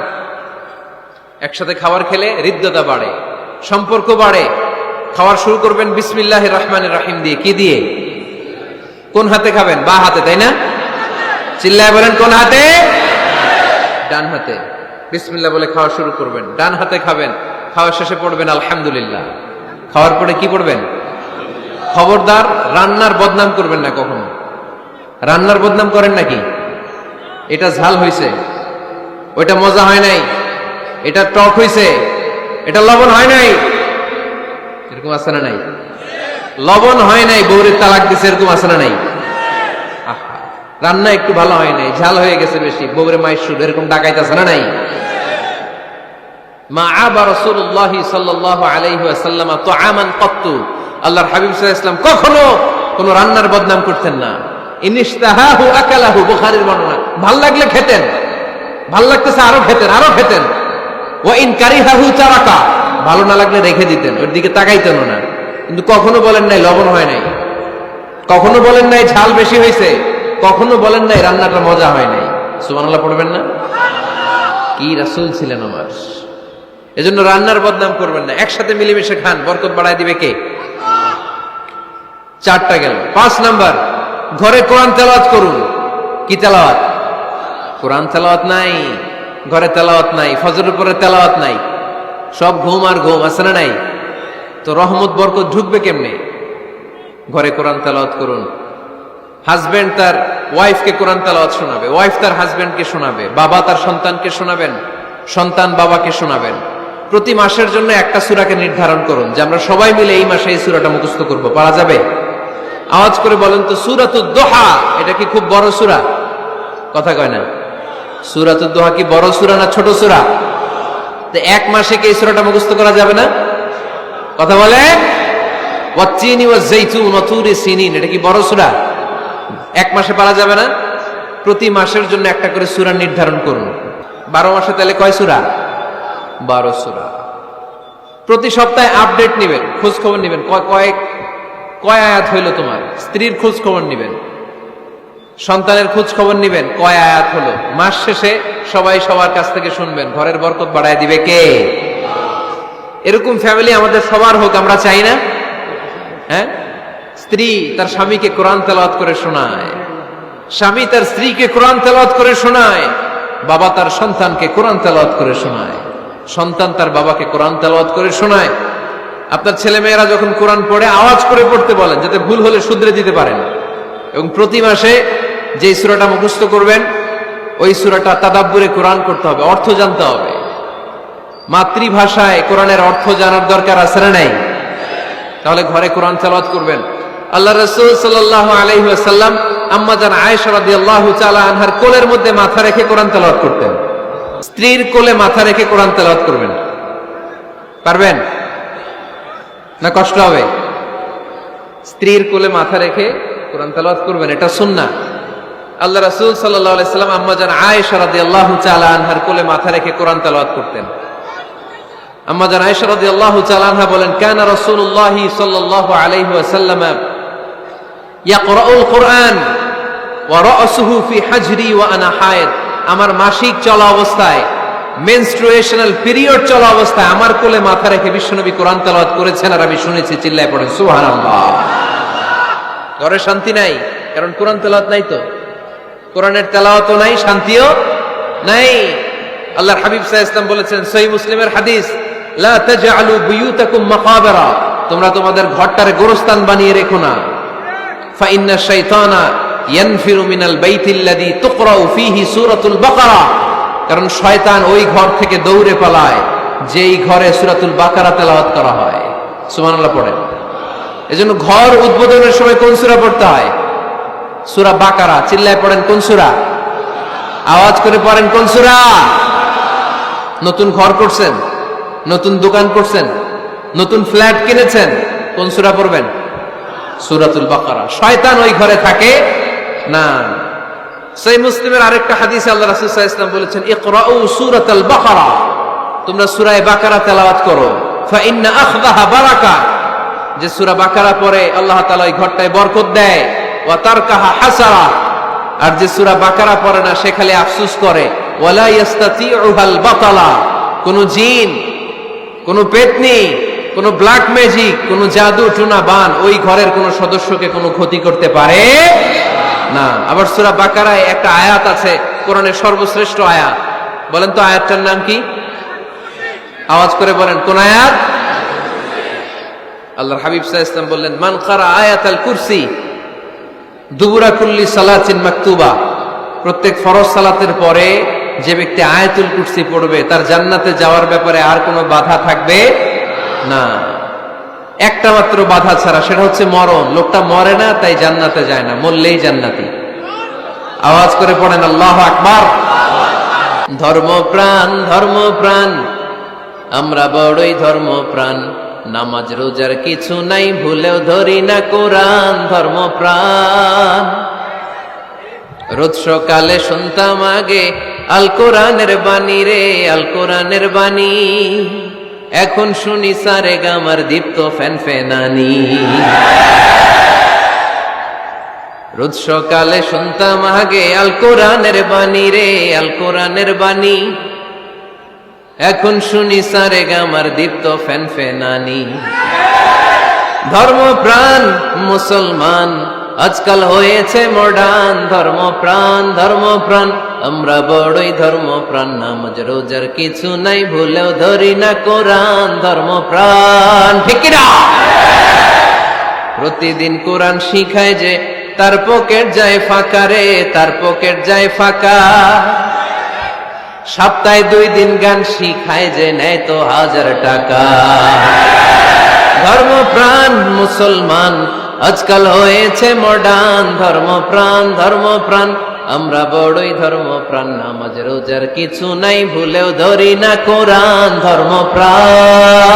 Speaker 2: একসাথে খাবার খেলে হৃদ্যতা বাড়ে, সম্পর্ক বাড়ে। খাবার শুরু করবেন বিসমিল্লাহির রহমানির রহিম দিয়ে। কি দিয়ে? কোন হাতে খাবেন? বা হাতে, তাই না? চিল্লায় বলেন কোন হাতে? ডান হাতে। বিসমিল্লাহ বলে খাওয়া শুরু করবেন, ডান হাতে খাবেন। খাওয়া শেষে পড়বেন আলহামদুলিল্লাহ। খাওয়ার পরে কি পড়বেন? খবরদার রান্নার বদনাম করবেন না কখনো। রান্নার বদনাম করেন নাকি? এটা ঝাল হইছে, ওইটা মজা হয় নাই, এটা টক হইছে, এটা লবণ হয় নাই, এরকম আছে না নাই? লবণ হয় নাই, বউরের তালাক দিছে, এরকম আছে না নাই? আহা, রান্না একটু ভালো হয় নাই, ঝাল হয়ে গেছে বেশি, বউরে মাইশুর, এরকম ডাকাইতেছে না নাই? মা আবা রাসূলুল্লাহি সাল্লাল্লাহু আলাইহি ওয়াসাল্লাম তুআমান ক্বাত্তু, আল্লাহর হাবিব সাল্লাল্লাহু আলাইহি ওয়াসাল্লাম কখনো কোন রান্নার বদনাম করতেন না। ইনিশতাহাহু আকালাহু, বুখারীর বর্ণনা। ভাল লাগলে খেতেন, ভাল লাগতেছে আরো খেতেন, আরো খেতেন। ওয়া ইন কারিহাহু তারাকা, ভালো না লাগলে রেখে দিতেন, ওর দিকে তাকাইতেন না। কিন্তু কখনো বলেন নাই লবণ হয় নাই, কখনো বলেন নাই ঝাল বেশি হয়েছে, কখনো বলেন নাই রান্নাটা মজা হয় নাই। সুবহানাল্লাহ পড়বেন না? কি রাসূল ছিলেন আমার। এজন্য রান্নার বদনাম করবেন না, একসাথে মিলেমিশে খান, বরকত বাড়ায় দিবে কে? 4টা গেল। 5 নাম্বার, ঘরে কোরআন তেলাওয়াত করুন। কি তেলাওয়াত? কোরআন তেলাওয়াত নাই, ঘরে তেলাওয়াত নাই, ফজরের পরে তেলাওয়াত নাই, সব ঘুম আর ঘুম, আছে না নাই? তো রহমত বরকত ঢুকবে কেমনে? ঘরে কোরআন তেলাওয়াত করুন। হাজবেন্ড তার ওয়াইফকে কোরআন তেলাওয়াত শোনাবে, ওয়াইফ তার হাজবেন্ডকে শোনাবে, বাবা তার সন্তানকে শোনাবেন, সন্তান বাবাকে শোনাবেন। প্রতি মাসের জন্য একটা সূরাকে নির্ধারণ করুন যে আমরা সবাই মিলে এই মাসে এই সূরাটা মুখস্থ করব। পারা যাবে? আওয়াজ করে বলেন তো, সূরাতুদ দোহা এটা কি খুব বড় সূরা? কথা কয় না। সূরাতুদ দোহা কি বড় সূরা না ছোট সূরা? তো এক মাসে কি এই সূরাটা মুখস্থ করা যাবে না? কথা বলে। ওয়াত্তিনি ওয়াজ-যাইতুন ওয়া তুরি সিনিন, এটা কি বড় সূরা? এক মাসে পারা যাবে না? প্রতি মাসের জন্য একটা করে সূরা নির্ধারণ করুন। 12 মাসে তাহলে কয় সূরা? 12 সূরা। প্রতি সপ্তাহে আপডেট নেবেন, খোঁজ খবর নেবেন, কয় আয়াত হইল তোমার। স্ত্রীর খোঁজ খবর নেবেন, সন্তানের খোঁজ খবর নেবেন, কয় আয়াত হলো। মাস শেষে সবাই সবার কাছ থেকে শুনবেন। ঘরের বরকত বাড়ায় দিবে কে? এরকম ফ্যামিলি আমাদের সবার হোক, আমরা চাই না? হ্যাঁ, স্ত্রী তার স্বামীকে কোরআন তেলাওয়াত করে শোনায়, স্বামী তার স্ত্রীকে কোরআন তেলাওয়াত করে শোনায়, বাবা তার সন্তানকে কোরআন তেলাওয়াত করে শোনায়, সন্তান তার বাবাকে কোরআন তেলাওয়াত করে শোনায়। আপনার ছেলে মেয়েরা যখন কোরআন পড়ে আওয়াজ করে পড়তে বলেন, যাতে ভুল হলে শুধরে দিতে পারেন। এবং প্রতি মাসে যে সূরাটা মুখস্থ করবেন, ওই সূরাটা তাদাব্বুরে কোরআন করতে হবে, অর্থ জানতে হবে। মাতৃভাষায় কোরআনের অর্থ জানার দরকার আছে না নাই? তাহলে ঘরে কোরআন তেলাওয়াত করবেন। আল্লাহ রাসূল সাল্লাল্লাহু আলাইহি ওয়াসাল্লাম আম্মা জান আয়েশা রাদিয়াল্লাহু তাআলা আনহার কোলের মধ্যে মাথা রেখে কোরআন তেলাওয়াত করতেন। স্ত্রীর কোলে মাথা রেখে কোরআন তেলাওয়াত করবেন, পারবেন না? কষ্ট হবে? স্ত্রীর কোলে মাথা রেখে কোরআন তেলাওয়াত করবেন, এটা সুন্নাহ। আল্লাহ রাসূল সাল্লাল্লাহু আলাইহি ওয়াসাল্লাম আম্মা জান আয়েশা রাদিয়াল্লাহু তাআলা আনহার কোলে মাথা রেখে কোরআন তেলাওয়াত করতেন। আম্মা জান আয়েশা রাদিয়াল্লাহু তাআলা আনহা বলেন, কানা রাসূলুল্লাহ সাল্লাল্লাহু আলাইহি ওয়াসাল্লাম ইয়াকরাউল কুরআন ওয়া রা'সুহু ফি হাজরি ওয়া আনা হায়েদ। আমার মাসিক চলা অবস্থায়, মেনস্ট্রুয়েশনাল পিরিয়ড চলা অবস্থায় আমার কোলে মাথা রেখে বিশ্বনবী কোরআন তেলাওয়াত করেছেন, আর আমি শুনেছি। চিল্লায় পড়েন সুবহানাল্লাহ। ঘরে শান্তি নাই, কারণ কোরআন তেলাওয়াত নাই। তো কোরআনের তেলাওয়াতও নাই, শান্তিও নাই। আল্লাহর হাবিব সাল্লাল্লাহু আলাইহি ওয়াসাল্লাম বলেছেন, সহিহ মুসলিমের হাদিস, লা তাজআলু বুয়ুতাকুম মাকাবিরা, তোমরা তোমাদের ঘরটারে গোরস্থান বানিয়ে রেখো না। ফা ইন্না শাইতানা ইয়ানফিরু মিনাল বাইতিল্লাযী তুকরাউ ফীহি সূরাতুল বাকারা, কারণ শয়তান ওই ঘর থেকে দৌড়ে পালায় যেই ঘরে সূরাতুল বাকারা তেলাওয়াত করা হয়। সুবহানাল্লাহ পড়েন। এজন্য ঘর উদ্বোধনের সময় কোন সূরা পড়তে হয়? সূরা বাকারা। চিল্লায় পড়েন কোন সূরা? আওয়াজ করে পড়েন কোন সূরা? নতুন ঘর করছেন, নতুন দোকান করছেন, নতুন ফ্ল্যাট কিনেছেন, কোন সূরা পড়বেন? সূরাতুল বাকারা। শয়তান ওই ঘরে থাকে না। সহিহ মুসলিমের আরেকটা হাদিসে আল্লাহ রাসূল সাল্লাল্লাহু আলাইহি ওয়াসাল্লাম বলেছেন, ইকরাউ সূরাতাল বাকারা, তোমরা সূরা বাকারা তেলাওয়াত করো। ফা ইন্না আখযাহা বারাকা, যে সূরা বাকারা পড়ে আল্লাহ তাআলা ওই ঘরটায় বরকত দেয়, ওয়া তারকাহা হাসারা, আর যে সূরা বাকারা পড়ে না সে খালি আফসোস করে। ওয়ালা ইস্তাতিউহাল বাতালা, কোন জিন, কোন পেতনি, কোন ব্ল্যাক ম্যাজিক, কোন জাদু টুনা বান ওই ঘরের কোন সদস্যকে কোনো ক্ষতি করতে পারে না। আবার সূরা বাকারায় একটা আয়াত আছে, কোরআনের সর্বশ্রেষ্ঠ আয়াত, বলেন তো আয়াতটার নাম কি? আওয়াজ করে বলেন, কোন আয়াত? আল্লাহর হাবিব সাল্লাল্লাহু আলাইহি ওয়াসাল্লাম বললেন, মান ক্বারা আয়াতাল কুরসি দুবুরা কুল্লি সালাতিন মাকতুবা, প্রত্যেক ফরজ সালাতের পরে যে ব্যক্তি আয়াতুল কুরসি পড়বে তার জান্নাতে যাওয়ার ব্যাপারে আর কোনো বাধা থাকবে না। একটা মাত্র বাধা ছাড়া, সেটা হচ্ছে মরণ। লোকটা মরে না তাই জান্নাতে যায় না, মরলেই জান্নাতি। আওয়াজ করে পড়েন আল্লাহু আকবার। ধর্মপ্রাণ ধর্মপ্রাণ, আমরা বড়ই ধর্মপ্রাণ, নামাজ রোজার কিছু নাই, ভুলেও ধরি না কোরআন। ধর্মপ্রাণ, রোজ সকালে শুনতাম আগে আল কোরআনের বাণী রে, আল কোরআনের বাণী, এখন শুনি সারে গামার দীপ্ত ফ্যান ফেনানি। রোজ সকালে শুনতাম আগে আল কোরআনের বাণী রে, আল কোরআনের বাণী, এখন শুনি সারে গামার দীপ্ত ফ্যান ফেনানি। ধর্মপ্রাণ মুসলমান আজকাল হয়েছে মডার্ন। ধর্মপ্রাণ ধর্মপ্রাণ, আমরা বড়ই ধর্মপ্রাণ, নামাজ রোজার কিছু নাই, ভুলেও ধরি না কোরআন। ধর্মপ্রাণ, ঠিক না? প্রতিদিন কোরআন শিখায় যে তার পকেট যায় ফাঁকা রে, তার পকেট যায় ফাঁকা। সপ্তাহে 2 দিন গান শিখায় যে নেয় তো 1000 টাকা। ধর্মপ্রাণ মুসলমান আজকাল হয়েছে মডার্ন। ধর্মপ্রাণ ধর্মপ্রাণ, আমরা বড়ই ধর্মপ্রাণ, নামাজ রোজার কিছু নাই, ভুলেও ধরি না কোরআন। ধর্মপ্রাণ,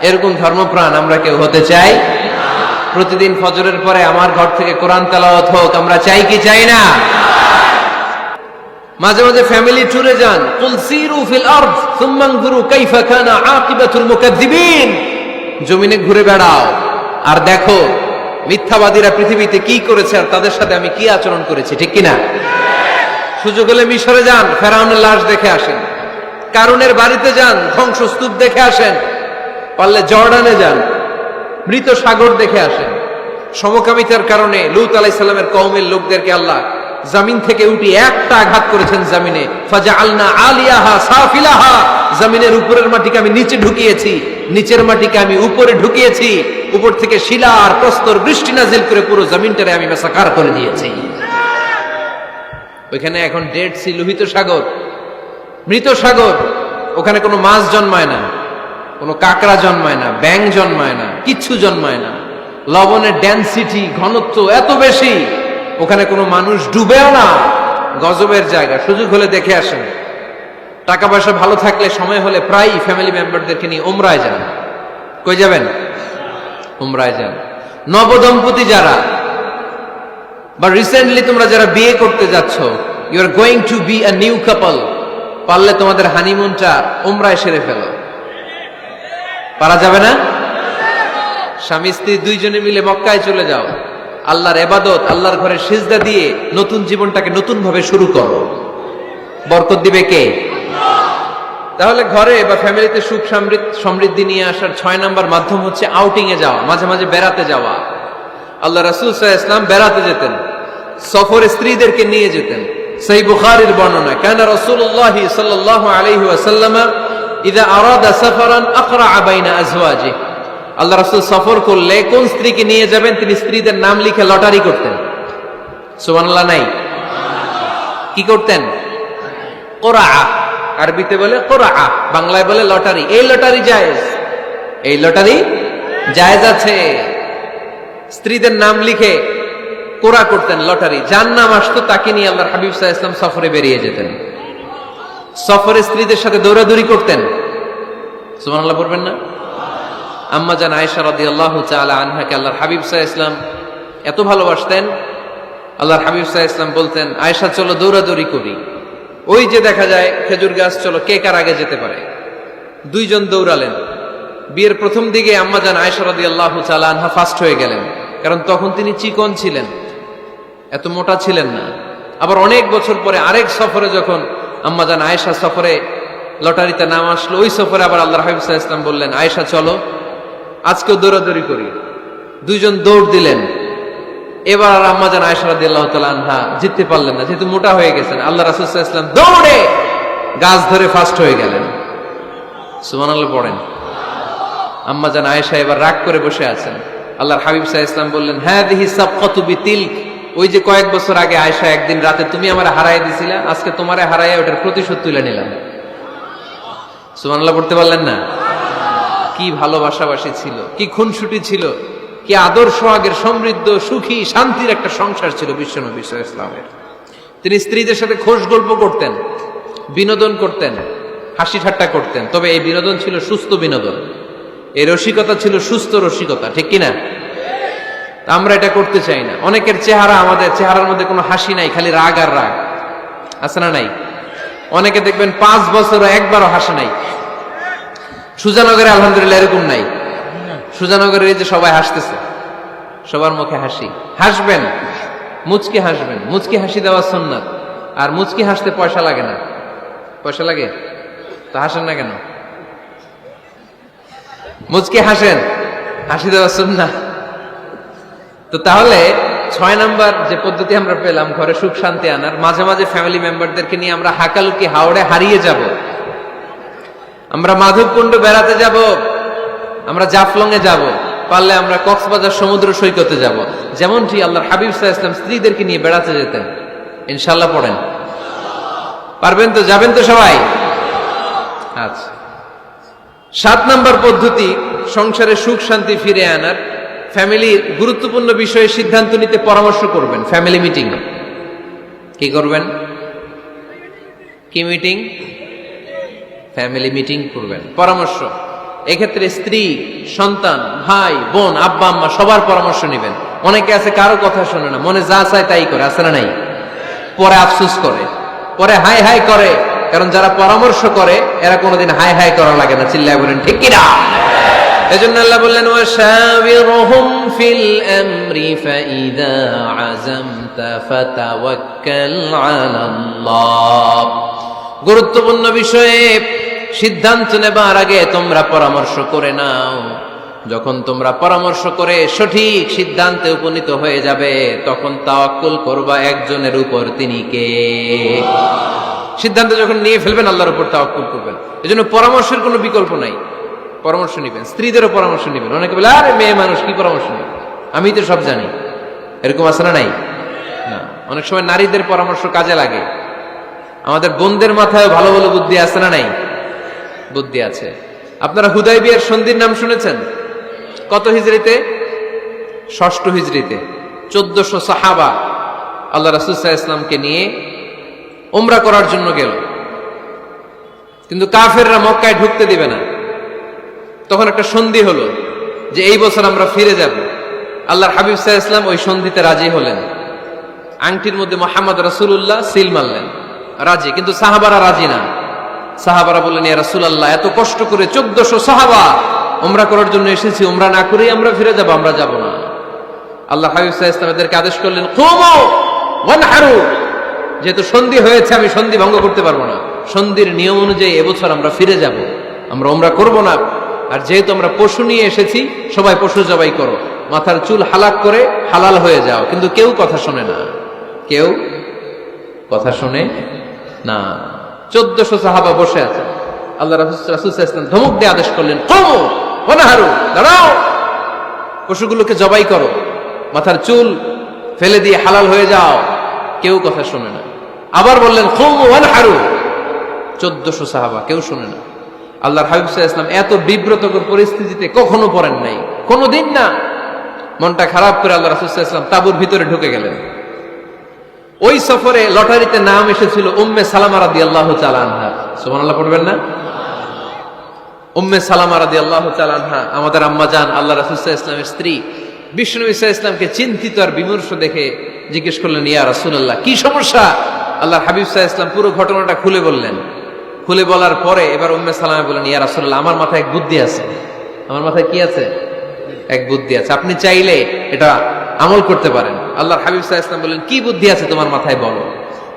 Speaker 2: এরকম ধর্মপ্রাণ আমরা কেউ হতে চাই? প্রতিদিন ফজরের পরে আমার ঘর থেকে কোরআন তেলাওয়াত হোক, আমরা চাই কি চাই না? মাঝে মাঝে ফ্যামিলি ট্যুরে যান। কুল সিরু ফিল আরদ সুম্মা আনজুরু কাইফা কানা আকিবাতুল মুকাজ্জিবিন, জমিনে ঘুরে বেড়াও আর দেখো মিথ্যাবাদীরা পৃথিবীতে কি করেছে আর তাদের সাথে আমি কি আচরণ করেছি, ঠিক কিনা? সুযোগ হলে মিশরে যান, ফেরাউনের লাশ দেখে আসেন। কারুনের বাড়িতে যান, ধ্বংসস্তূপ দেখে আসেন। পারলে জর্ডানে যান, মৃত সাগর দেখে আসেন। সমকামিতার কারণে লূত আলাইহিস সালামের কওমের লোকদেরকে আল্লাহ জমিন থেকে উঠে একটা আঘাত করেছেন জমিনে। ফাজআলনা আলিয়াহা সাফিলাহা, জমিনের উপরের মাটিকে আমি নিচে ঢুকিয়েছি, নিচের মাটিকে আমি উপরে ঢুকিয়েছি। উপর থেকে শিলা আর প্রস্তর বৃষ্টি নাজিল করে পুরো জমিনটারে আমি মাসাকার করে দিয়েছি। ওইখানে এখন ডেড সি, লোহিত সাগর, মৃত সাগর। ওখানে কোনো মাছ জন্মায় না, কোনো কাঁকড়া জন্মায় না, ব্যাঙ জন্মায় না, কিচ্ছু জন্মায় না। লবণের ডেনসিটি, ঘনত্ব এত বেশি, ওখানে কোনো মানুষ ডুবেও না। গজবের জায়গা, সুযোগ হলে দেখে আসেন। টাকা পয়সা ভালো থাকলে সময় হলে প্রায় ফ্যামিলি মেম্বারদেরকে নিয়ে উমরায় যান। কই যাবেন? উমরায় যান। নবদম্পতি যারা, বা রিসেন্টলি তোমরা যারা বিয়ে করতে যাচ্ছ, you are going to be a new couple, পারলে তোমাদের হানিমুনটা উমরায় সেরে ফেলো। পারা যাবে না? স্বামী স্ত্রী দুইজনে মিলে মক্কায় চলে যাও, আল্লাহর ইবাদত, আল্লাহর ঘরে সিজদা দিয়ে নতুন জীবনটাকে নতুন ভাবে শুরু করো। বরকত দিবে কে? তাহলে ঘরে বা ফ্যামিলিতে সুখ সমৃদ্ধি নিয়ে আসার 6 নাম্বার মাধ্যম হচ্ছে আউটিং এ যাওয়া, মাঝে মাঝে বেড়াতে যাওয়া। আল্লাহ রাসূল সাল্লাল্লাহু আলাইহি ওয়াসাল্লাম বেড়াতে যেতেন, সফরে স্ত্রীদেরকে নিয়ে যেতেন। সহিহ বুখারীর বর্ণনা, কানা রাসূলুল্লাহ সাল্লাল্লাহু আলাইহি ওয়াসাল্লাম ইযা আরাদা সাফারান আকরা বাইনা আজওয়াজি, আল্লাহ রাসূল সফর করলে কোন স্ত্রীকে নিয়ে যাবেন তিনি স্ত্রীদের নাম লিখে লটারি করতেন। সুবহানাল্লাহ নাই? কি করতেন? কোরআ, আরবিতে বলে কোরআ, বাংলায় বলে লটারি। এই লটারি জায়েজ, এই লটারি জায়েজ আছে। স্ত্রীদের নাম লিখে কোরআ করতেন, লটারি। যার নাম আসতো তাকে নিয়ে আল্লাহর হাবিব সাল্লাল্লাহু আলাইহি ওয়াসাল্লাম সফরে বেরিয়ে যেতেন। সফরে স্ত্রীদের সাথে দৌড়াদৌড়ি করতেন। সুবহানাল্লাহ পড়বেন না? আম্মা জান আয়েশা রাদিয়াল্লাহু তাআলা আনহাকে আল্লাহর হাবিব সাল্লাল্লাহু আলাইহি ওয়াসাল্লাম এত ভালোবাসতেন, আল্লাহর হাবিব সাল্লাল্লাহু আলাইহি ওয়াসাল্লাম বলতেন, আয়েশা চলো দৌড়াদৌড়ি করি। ওই যে দেখা যায় খেজুর গাছ, চলো কে কার আগে যেতে পারে। দুইজন দৌড়ালেন, বিয়ের প্রথম দিকে আম্মাজান আয়েশা রাদিয়াল্লাহু তাআলা আনহা ফার্স্ট হয়ে গেলেন, কারণ তখন তিনি চিকন ছিলেন, এত মোটা ছিলেন না। আবার অনেক বছর পরে আরেক সফরে যখন আম্মাজান আয়েশা সফরে লটারিতে নাম আসলো, ওই সফরে আবার আল্লাহর হাবিব সাল্লাল্লাহু আলাইহি ওয়াসাল্লাম বললেন, আয়েশা চলো আজকেও দৌড়াদৌড়ি করি। দুইজন দৌড় দিলেন। এবার আর আম্মাজান আয়েশা রাদিয়াল্লাহু তাআলা আনহা জিততে পারলেন না, যেহেতু মোটা হয়ে গেছেন। আল্লাহ রাসূল সাল্লাল্লাহু আলাইহি ওয়াসাল্লাম দৌড়ে গাছ ধরে ফার্স্ট হয়ে গেলেন। সুবহানাল্লাহ পড়েন। আম্মাজান আয়েশা এবার রাগ করে বসে আছেন। আল্লাহর হাবিব সাল্লাল্লাহু আলাইহি ওয়াসাল্লাম বললেন, হাদিহি সাবকাতু বিতিলক, ওই যে কয়েক বছর আগে আয়েশা একদিন রাতে তুমি আমারে হারায় দিছিলা, আজকে তোমারে হারাইয়া ওটার প্রতিশোধ তুলে নিলাম। সুবহানাল্লাহ পড়তে পারলেন না? কি ভালোবাসাবাসী ছিল, কি খুনসুটি ছিল, কি আদর সোহাগের সমৃদ্ধ সুখী শান্তির একটা সংসার ছিল বিশ্বনবী সাল্লাল্লাহু আলাইহি ওয়াসাল্লামের। তিনি স্ত্রীদের সাথে খোশ গল্প করতেন, বিনোদন করতেন, হাসি ঠাট্টা করতেন, তবে এই বিনোদন ছিল সুস্থ বিনোদন, এই রসিকতা ছিল সুস্থ রসিকতা, ঠিক কিনা? আমরা এটা করতে চাই না। অনেকের চেহারা, আমাদের চেহারার মধ্যে কোনো হাসি নাই, খালি রাগ আর রাগ, আছে না নাই? অনেকে দেখবেন 5 বছর একবারও হাসে নাই। সুজানগরে আলহামদুলিল্লাহ এরকম নাই। সুজানগরে এই যে সবাই হাসতেছে, সবার মুখে হাসি। হাসবেন, মুচকি হাসবেন, মুচকি হাসি দেওয়া সুন্নাত। আর মুচকি হাসতে পয়সা লাগে না। পয়সা লাগে তো হাসেন না কেন? মুচকি হাসেন, হাসি দেওয়া সুন্নাত। তো তাহলে 6 নাম্বার যে পদ্ধতি আমরা পেলাম ঘরে সুখ শান্তি আনার, মাঝে মাঝে ফ্যামিলি মেম্বারদেরকে নিয়ে আমরা হাকালুকি হাওড়ে হারিয়ে যাব, আমরা মাধবকুণ্ড বেড়াতে যাব, আমরা জাফলং এ যাব, পারলে আমরা কক্সবাজার সমুদ্র সৈকতে যাব, যেমনটি আল্লাহর হাবিব সাল্লাল্লাহু আলাইহি ওয়াসাল্লাম স্ত্রীদেরকে নিয়ে বেড়াতে যেতেন। ইনশাআল্লাহ পড়েন। পারবেন তো? যাবেন তো সবাই? আচ্ছা। 7 নাম্বার পদ্ধতি সংসারে সুখ শান্তি ফিরে আনার, ফ্যামিলির গুরুত্বপূর্ণ বিষয়ে সিদ্ধান্ত নিতে পরামর্শ করবেন। Family meeting. কি করবেন? কি মিটিং? ফ্যামিলি মিটিং করবেন, পরামর্শ। এক্ষেত্রে স্ত্রী, সন্তান, ভাই, বোন, আব্বা আম্মা সবার পরামর্শ নেবেন। অনেকে আছে কারো কথা শোনে না, মনে যা চায় তাই করে, আছে না নাই? পরে আফসোস করে, পরে হাই হাই করে, কারণ যারা পরামর্শ করে এরা কোনোদিন হাই হাই করা লাগে না। চিল্লায় বলেন ঠিক কিনা? এজন্য আল্লাহ বললেন, ওয়াশাবিরহুম ফিল আমরি ফাইযা আযামতা ফাতাওয়াক্কাল আলাল্লাহ। গুরুত্বপূর্ণ বিষয়ে সিদ্ধান্ত নেবার আগে তোমরা পরামর্শ করে নাও। যখন তোমরা পরামর্শ করে সঠিক সিদ্ধান্তে উপনীত হয়ে যাবে, তখন তাওয়াক্কুল করবা একজনের উপর, তিনি কে? সিদ্ধান্ত যখন নিয়ে ফেলবেন আল্লাহর উপর তাওয়াক্কুল করবেন। এজন্য পরামর্শের কোনো বিকল্প নাই। পরামর্শ নেবেন, স্ত্রীদেরও পরামর্শ নেবেন। অনেকে বলে, আরে মেয়ে মানুষ কি পরামর্শ নেবে, আমি তো সব জানি। এরকম আছে না নাই? না, অনেক সময় নারীদের পরামর্শ কাজে লাগে। আমাদের বোনদের মাথায় ভালো ভালো বুদ্ধি আছে না নাই? বুদ্ধি আছে। আপনারা হুদাইবিয়ার সন্ধির নাম শুনেছেন? কত হিজরিতে? 6ষ্ঠ হিজরিতে 1400 সাহাবা আল্লাহ রাসূল সাল্লাল্লাহু আলাইহি ওয়াসাল্লামকে নিয়ে উমরা করার জন্য গেল, কিন্তু কাফেররা মক্কায় ঢুকতে দিবে না। তখন একটা সন্ধি হলো যে এই বছর আমরা ফিরে যাব। আল্লাহর হাবিব সাল্লাল্লাহু আলাইহি ওয়াসাল্লাম ওই সন্ধিতে রাজি হলেন। আংটির মধ্যে মুহাম্মদ রাসূলুল্লাহ সিল মারলেন, রাজি। কিন্তু সাহাবারা রাজি না। সাহাবারা বললেন, ইয়া রাসূলুল্লাহ, এত কষ্ট করে 1400 সাহাবা উমরা করার জন্য এসেছি, উমরা না করেই আমরা ফিরে যাব, আমরা যাব না। আল্লাহ হাবিব সাল্লাল্লাহু আলাইহি ওয়াসাল্লাম এদেরকে আদেশ করলেন, কুমু ওয়ানহারু, যেহেতু সন্ধি হয়েছে আমি সন্ধি ভঙ্গ করতে পারবো না, সন্ধির নিয়ম অনুযায়ী এবছর আমরা ফিরে যাব, আমরা উমরা করব না। আর যেহেতু আমরা পশু নিয়ে এসেছি, সবাই পশু জবাই করো, মাথার চুল হালাক করে হালাল হয়ে যাও। কিন্তু কেউ কথা শোনে না, কেউ কথা শোনে না। 1400 সাহাবা বসে আছে। আল্লাহ রাসূল সাল্লাল্লাহু আলাইহি ওয়াসাল্লাম ধমক দিয়ে আদেশ করলেন, কুমু ওয়ানহারু, দাঁড়াও, পশুগুলোকে জবাই করো, মাথার চুল ফেলে দিয়ে হালাল হয়ে যাও। কেউ কথা শোনে না। আবার বললেন, কুমু ওয়ানহারু। 1400 সাহাবা, কেউ শোনে না। আল্লাহর হাবিব সাল্লাল্লাহু আলাইহি ওয়াসাল্লাম এত বিব্রতকর পরিস্থিতিতে কখনো পড়েন নাই, কোনোদিন না। মনটা খারাপ করে আল্লাহ রাসূল সাল্লাল্লাহু আলাইহি ওয়াসাল্লাম তাঁবুর ভিতরে ঢুকে গেলেন। ওই সফরে লটারিতে নাম এসেছিল উম্মে সালামা রাদিয়াল্লাহু তাআলা আনহা। সুবহানাল্লাহ পড়বেন না? উম্মে সালামা রাদিয়াল্লাহু তাআলা আনহা আমাদের আম্মা জান, আল্লাহ রাসূল সাল্লাল্লাহু আলাইহি ওয়াসাল্লামের স্ত্রী। বিশ্বনবী সাল্লাল্লাহু আলাইহি ওয়াসাল্লামকে চিন্তিত আর বিমর্ষ দেখে জিজ্ঞেস করলেন, ইয়া রাসূলুল্লাহ, কি সমস্যা? আল্লাহর হাবিব সাল্লাল্লাহু আলাইহি ওয়াসাল্লাম পুরো ঘটনাটা খুলে বললেন। খুলে বলার পরে এবার উম্মে সালামা বলেন, ইয়া রাসূলুল্লাহ, আমার মাথায় এক বুদ্ধি আছে। আমার মাথায় কি আছে? এক বুদ্ধি আছে। আপনি চাইলে এটা আমল করতে পারেন। আল্লাহর হাবিব সাল্লাল্লাহু আলাইহি ওয়াসাল্লাম বললেন, কি বুদ্ধি আছে তোমার মাথায় বলো।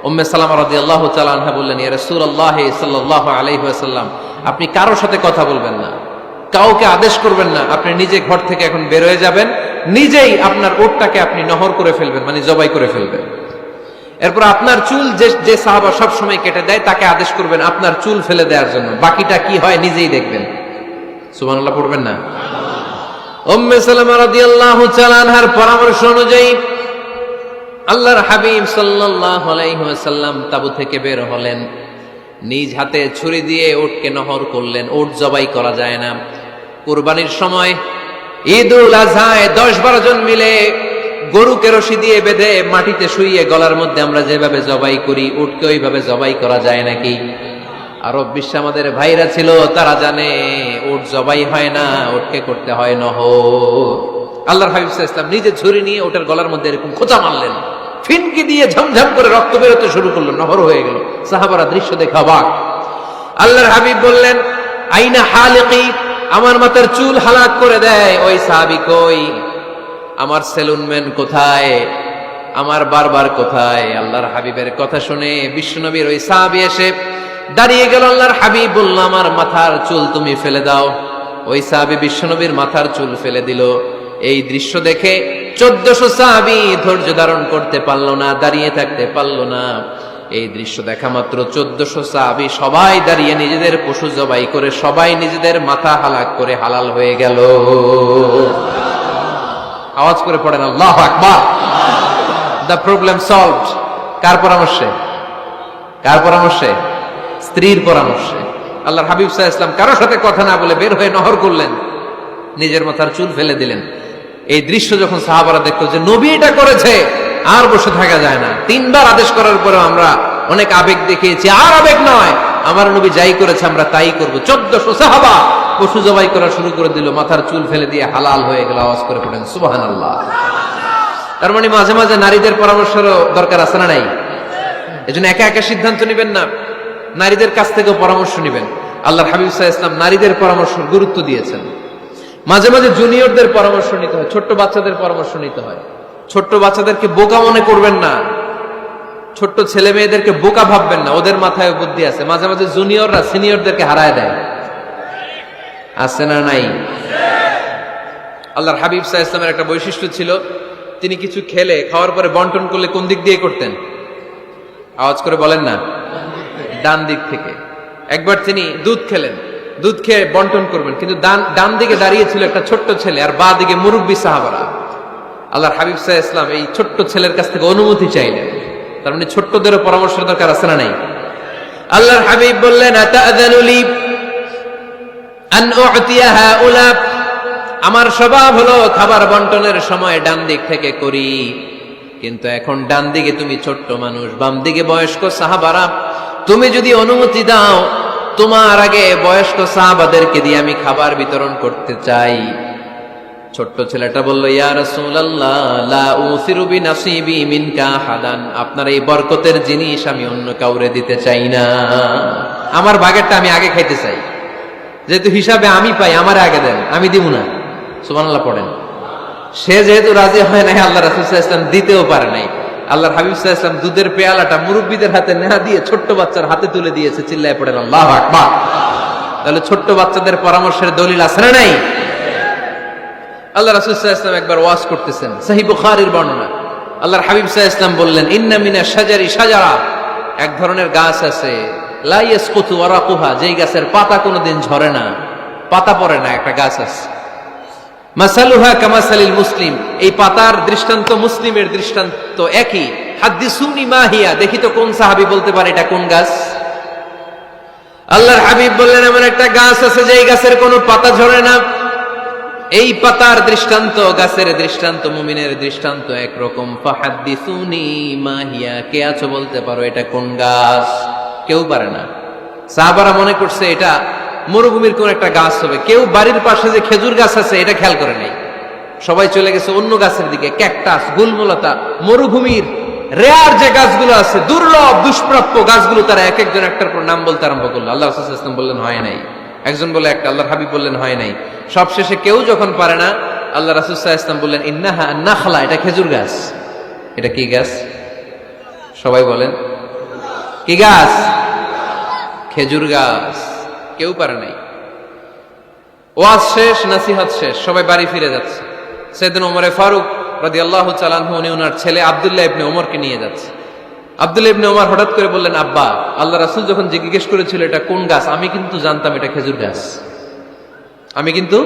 Speaker 2: উম্মে সালামা রাদিয়াল্লাহু তাআলা আনহা বললেন, ইয়া রাসূলুল্লাহ সাল্লাল্লাহু আলাইহি ওয়াসাল্লাম, আপনি কারোর সাথে কথা বলবেন না, কাউকে আদেশ করবেন না, আপনি নিজে ঘর থেকে এখন বের হয়ে যাবেন, নিজেই আপনার উটটাকে আপনি নহর করে ফেলবেন, মানে জবাই করে ফেলবেন। এরপর আপনার চুল যে সাহাবা সব সময় কেটে দেয় তাকে আদেশ করবেন আপনার চুল ফেলে দেওয়ার জন্য, বাকিটা কি হয় নিজেই দেখবেন। সুবহানাল্লাহ পড়বেন না? উম্মে সালামা রাদিয়াল্লাহু তাআলা আনহার পরামর্শ অনুযায়ী আল্লাহর হাবিব সাল্লাল্লাহু আলাইহি ওয়াসাল্লাম তাবু থেকে বের হলেন, নিজ হাতে ছুরি দিয়ে উটকে নহর করলেন। উট জবাই করা যায় না। কুরবানির সময় ঈদুল আজহায় 10-12 জন মিলে গরুকে রশি দিয়ে বেঁধে মাটিতে শুইয়ে গলার মধ্যে আমরা যেভাবে জবাই করি, উটকে ওইভাবে জবাই করা যায় নাকি? আরব বিশ্বে আমাদের ভাইরা ছিল, তারা জানে উট জবাই হয় না, উটকে করতে হয় নহর। আল্লাহর হাবিব সাল্লাল্লাহু আলাইহি ওয়াসাল্লাম নিজে ছুরি নিয়ে ওটার গলার মধ্যে এরকম খোঁচা মারলেন, ফিনকি দিয়ে ঝমঝম করে রক্ত বেরোতে শুরু করলো, নহর হয়ে গেল। সাহাবারা দৃশ্য দেখে অবাক। আল্লাহর হাবিব বললেন, আইনা হালিকি, আমার মাথার চুল হালাক করে দেয় ওই সাহাবী কই? আমার সেলুনম্যান কোথায়? আমার বারবার কোথায়? আল্লাহর হাবিবের কথা শুনে বিশ্বনবীর ওই সাহাবী এসে দাঁড়িয়ে গেল। আল্লাহর হাবিব বলল, আমার মাথার চুল তুমি ফেলে দাও। ওই সাহাবী বিশ্বনবীর মাথার চুল ফেলে দিল। এই দৃশ্য দেখে 1400 সাহাবী ধৈর্য ধারণ করতে পারলো না, দাঁড়িয়ে থাকতে পারলো না। এই দৃশ্য দেখা মাত্র 1400 সাহাবী সবাই দাঁড়িয়ে নিজেদের পশু জবাই করে সবাই নিজেদের মাথা হালাক করে হালাল হয়ে গেল। আওয়াজ করে পড়েন আল্লাহু আকবার। The problem solved. কার পরামর্শে? কার পরামর্শে? স্ত্রীর পরামর্শে। আল্লাহর হাবিব সাল্লাল্লাহু আলাইহি ওয়াসাল্লাম কারোর সাথে কথা না বলে বের হয়ে নহর করলেন, নিজের মাথার চুল ফেলে দিলেন। এই দৃশ্য যখন সাহাবারা দেখতো যে নবী এটা করেছে, আর বসে থাকা যায় না। 3বার আদেশ করার পরেও আমরা অনেক আবেগ দেখিয়েছি, আর আবেগ নয়, আমার নবী যাই করেছে আমরা তাই করব। 1400 সাহাবা পশু জবাই করা শুরু করে দিল, মাথার চুল ফেলে দিয়ে হালাল হয়ে গেল। আওয়াজ করে পড়েন সুবহানাল্লাহ। তার মানে মাঝে মাঝে নারীদের পরামর্শেরও দরকার আছে না নাই? এজন্য একা একা সিদ্ধান্ত নেবেন না, নারীদের কাছ থেকেও পরামর্শ নেবেন। আল্লাহর হাবিব সাল্লাল্লাহু আলাইহি ওয়াসাল্লাম নারীদের পরামর্শ গুরুত্ব দিয়েছেন। মাঝে মাঝে জুনিয়রদের পরামর্শ নিতে হয়, ছোট্ট বাচ্চাদের পরামর্শ নিতে হয়। ছোট্ট বাচ্চাদেরকে বোকা মনে করবেন না, ছোট্ট ছেলে মেয়েদেরকে বোকা ভাববেন না, ওদের মাথায় বুদ্ধি আছে। মাঝে মাঝে জুনিয়ররা সিনিয়রদেরকে হারায় দেয়, আছে না নাই? আল্লাহর হাবিব সাল্লাল্লাহু আলাইহি ওয়াসাল্লামের একটা বৈশিষ্ট্য ছিল, তিনি কিছু খেলে খাওয়ার পরে বন্টন করলে কোন দিক দিয়ে করতেন? আওয়াজ করে বলেন না, ডান দিক থেকে। একবার তিনি দুধ খেলেন, দুধ খেয়ে বন্টন করবেন, কিন্তু ডান দিকে দাঁড়িয়ে ছিল একটা ছোট্ট ছেলে আর বাঁ দিকে মুরব্বী সাহাবারা। আল্লাহর হাবিব সাল্লাল্লাহু আলাইহি ওয়াসাল্লাম এই ছোট্ট ছেলের কাছ থেকে অনুমতি চাইলেন। তার মানে ছোট্টদেরও পরামর্শের দরকার আছে না নাই? আল্লাহর হাবিব বললেন, আতাআযানু লি আন উ'তিয়া হাউলা, আমার স্বভাব হলো খাবার বন্টনের সময় ডান দিক থেকে করি, কিন্তু এখন ডান দিকে তুমি ছোট্ট মানুষ, বাম দিকে বয়স্ক সাহাবারা, তুমি যদি অনুমতি দাও তোমার আগে বয়স্ক সাহাবাদেরকে দিয়ে আমি খাবার বিতরণ করতে চাই। ছোট্ট ছেলেটা বলল, ইয়া রাসূলুল্লাহ লা উসিরু বিনাসিবি মিনকা হাদান, আপনার এই বরকতের জিনিস আমি অন্য কাউরে দিতে চাই না, আমার ভাগেরটা আমি আগে খাইতে চাই, যেহেতু হিসাবে আমি পাই আমার আগে দেন, আমি দিব না। সুবহানাল্লাহ পড়েন। সে যেহেতু রাজি হয় নাই, আল্লাহ রাসূল সাল্লাল্লাহু আলাইহি ওয়াসাল্লাম দিতেও পারে নাই। আল্লাহর হাবিব সাল্লাল্লাহু আলাইহি ওয়াসাল্লাম দুধের পেয়ালাটা মুরব্বিদের হাতে না দিয়ে ছোট্ট বাচ্চার হাতে তুলে দিয়েছে। চিল্লায় পড়েন আল্লাহু আকবার। তাহলে ছোট্ট বাচ্চাদের পরামর্শের দলিল আছে না নাই? আল্লাহ রাসূল সাল্লাল্লাহু আলাইহি ওয়াসাল্লাম একবার ওয়াজ করতেছেন, সহিহ বুখারীর বর্ণনা। আল্লাহর হাবিব সাল্লাল্লাহু আলাইহি ওয়াসাল্লাম বললেন, ইন্না মিনাশ শাজারি শাজারা, এক ধরনের গাছ আছে, লা ইয়াসকুতু ওয়ারাকুহা, যেই গাছের পাতা কোনোদিন ঝরে না, পাতা পড়ে না, একটা গাছ আছে। মাসালুহা কামাসালিল মুসলিম, এই পাতার দৃষ্টান্ত মুসলিমের দৃষ্টান্ত একই। হাদিসুনি মা হিয়া, দেখি তো কোন সাহাবী বলতে পারে এটা কোন গাছ? আল্লাহর হাবিব বললেন, এমন একটা গাছ আছে যেই গাছের কোনো পাতা ঝরে না। এই পাতার দৃষ্টান্ত, গাছের দৃষ্টান্ত, মুমিনের দৃষ্টান্ত একরকম। ফাহাদিসুনি মা হিয়া, কে আছো বলতে পারো এটা কোন গাছ? কেউ পারে না। সাহাবারা মনে করছে এটা মরুভূমির কোন একটা গাছ হবে। কেউ বাড়ির পাশে যে খেজুর গাছ আছে এটা খেয়াল করে নাই, সবাই চলে গেছে অন্য গাছের দিকে। ক্যাকটাস, গুলমলতা, মরুভূমির রেয়ার যে গাছগুলো আছে, দুর্লভ দুষ্প্রাপ্য গাছগুলো তারা এক একজন একটার পর নাম বলতে আরম্ভ করলো। আল্লাহ রাসূল সাল্লাল্লাহু আলাইহি ওয়াসাল্লাম বললেন, হয় নাই। একজন বলে একটা, আল্লাহর হাবিব বললেন হয় নাই। সবশেষে কেউ যখন পারে না, আল্লাহ রাসূল সাল্লাল্লাহু আলাইহি ওয়াসাল্লাম বললেন ইন্নাহা নাখলা, এটা খেজুর গাছ। এটা কি গাছ? সবাই বলেন কি গাছ? খেজুর গাছ। কেউ পারে নাই। ওয়াজ শেষ, নসিহত শেষ, সবাই বাড়ি ফিরে যাচ্ছে। সাইয়েদনা ওমর ফারুক রাদিয়াল্লাহু তাআলা আনহু উনি ওনার ছেলে আব্দুল্লাহ ইবনে ওমরকে নিয়ে যাচ্ছে। আব্দুল্লাহ ইবনে ওমর হঠাৎ করে বললেন, আব্বা, আল্লাহ রাসূল যখন জিজ্ঞেস করেছিল এটা কোন গাছ, আমি কিন্তু জানতাম এটা খেজুর গাছ, আমি কিন্তু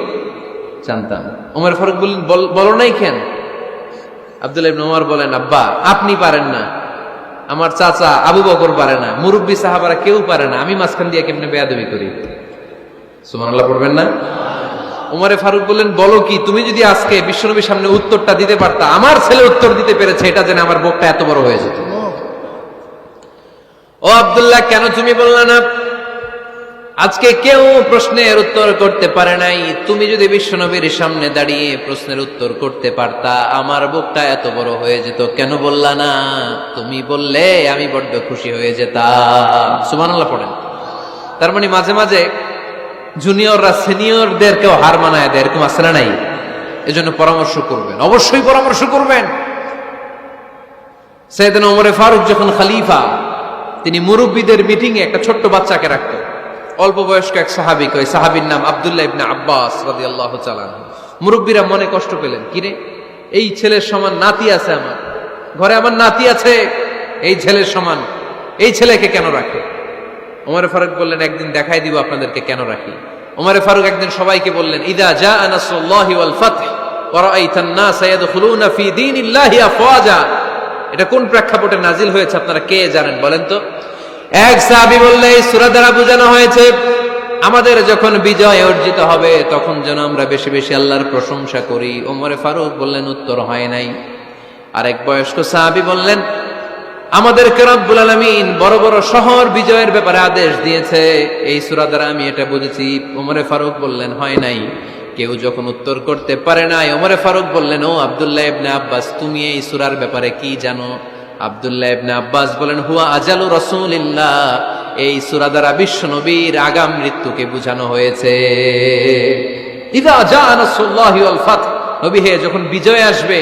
Speaker 2: জানতাম। ওমর ফারুক বললেন, বলো নাই কেন? আব্দুল্লাহ ইবনে ওমর বলেন, আব্বা, আপনি পারেন না, আমার চাচা আবু বকর পারে না, মুরব্বী সাহাবারা কেউ পারে না, আমি মাঝখান দিয়ে কেমনে বেয়াদবি করি? সুবহানাল্লাহ পড়বেন না? ওমরে ফারুক বললেন, বলো কি, তুমি যদি আজকে বিশ্বনবীর সামনে উত্তরটা দিতে পারতা, আমার ছেলে উত্তর দিতে পেরেছে, এটা জেনে আমার বুকটা এত বড় হয়ে যেত। ও আব্দুল্লাহ, কেন তুমি বললে না? আজকে কেউ প্রশ্নের উত্তর করতে পারে নাই, তুমি যদি বিশ্বনবীর সামনে দাঁড়িয়ে প্রশ্নের উত্তর করতে পারতা, আমার বুকটা এত বড় হয়ে যেত, কেন বললা না? তুমি বললে আমি বড্ড খুশি হয়ে যেতাম। সুবহানাল্লাহ পড়েন। তার মানে মাঝে মাঝে জুনিয়ররা সিনিয়রদেরকেও হার মানায় দেয়, এরকম আছে না নাই? এজন্য পরামর্শ করবেন, অবশ্যই পরামর্শ করবেন। সাইয়েদনা ওমর ফারুক যখন খলিফা, তিনি মুরব্বীদের মিটিং এ একটা ছোট্ট বাচ্চাকে রাখতেন, অল্প বয়স্ক এক সাহাবী, ওই সাহাবীর নাম আব্দুল্লাহ ইবনে আব্বাস রাদিয়াল্লাহু তাআলা আনহু। মুরব্বীরা মনে কষ্ট পেলেন, কিরে, এই ছেলের সমান নাতি আছে আমার ঘরে, আমার নাতি আছে, এই ছেলের সমান, এই ছেলেকে কেন রাখে? ওমর ফারুক বললেন, একদিন দেখাই দিব আপনাদেরকে কেন রাখি। ওমর ফারুক একদিন সবাইকে বললেন, ইদা জাআ নাসরুল্লাহি ওয়াল ফাতহ ওয়া রাআইতান নাসা ইয়াদখুলুনা ফি দীনিল্লাহি আফওয়াজা। এটা কোন প্রেক্ষাপটে নাজিল হয়েছে আপনারা কে জানেন বলেন তো? এক সাহাবী বললেন, এই সূরা দ্বারা বোঝানো হয়েছে আমাদের যখন বিজয় অর্জিত হবে তখন যেন আমরা বেশি বেশি আল্লাহর প্রশংসা করি। ওমর ফারুক বললেন, উত্তর হয় নাই। আরেক বয়স্ক সাহাবী বললেন, আমাদেরকে রব্বুল আলামিন বড় বড় শহর বিজয়ের ব্যাপারে আদেশ দিয়েছে, এই সূরা দ্বারা আমি এটা বুঝেছি। ওমর ফারুক বললেন, হয় নাই। কেউ যখন উত্তর করতে পারে নাই, ওমর ফারুক বললেন, ও আব্দুল্লাহ ইবনে আব্বাস, তুমি এই সূরার ব্যাপারে কি জানো? আব্দুল্লাহ ইবনে আব্বাস বলেন, হুয়া আজালু রাসূলিল্লাহ, এই সূরা দ্বারা বিশ্ব নবীর আগাম মৃত্যুকে বোঝানো হয়েছে। ইযা জাআ নাসরুল্লাহি ওয়াল ফাতহ, নবী হে, যখন বিজয় আসবে,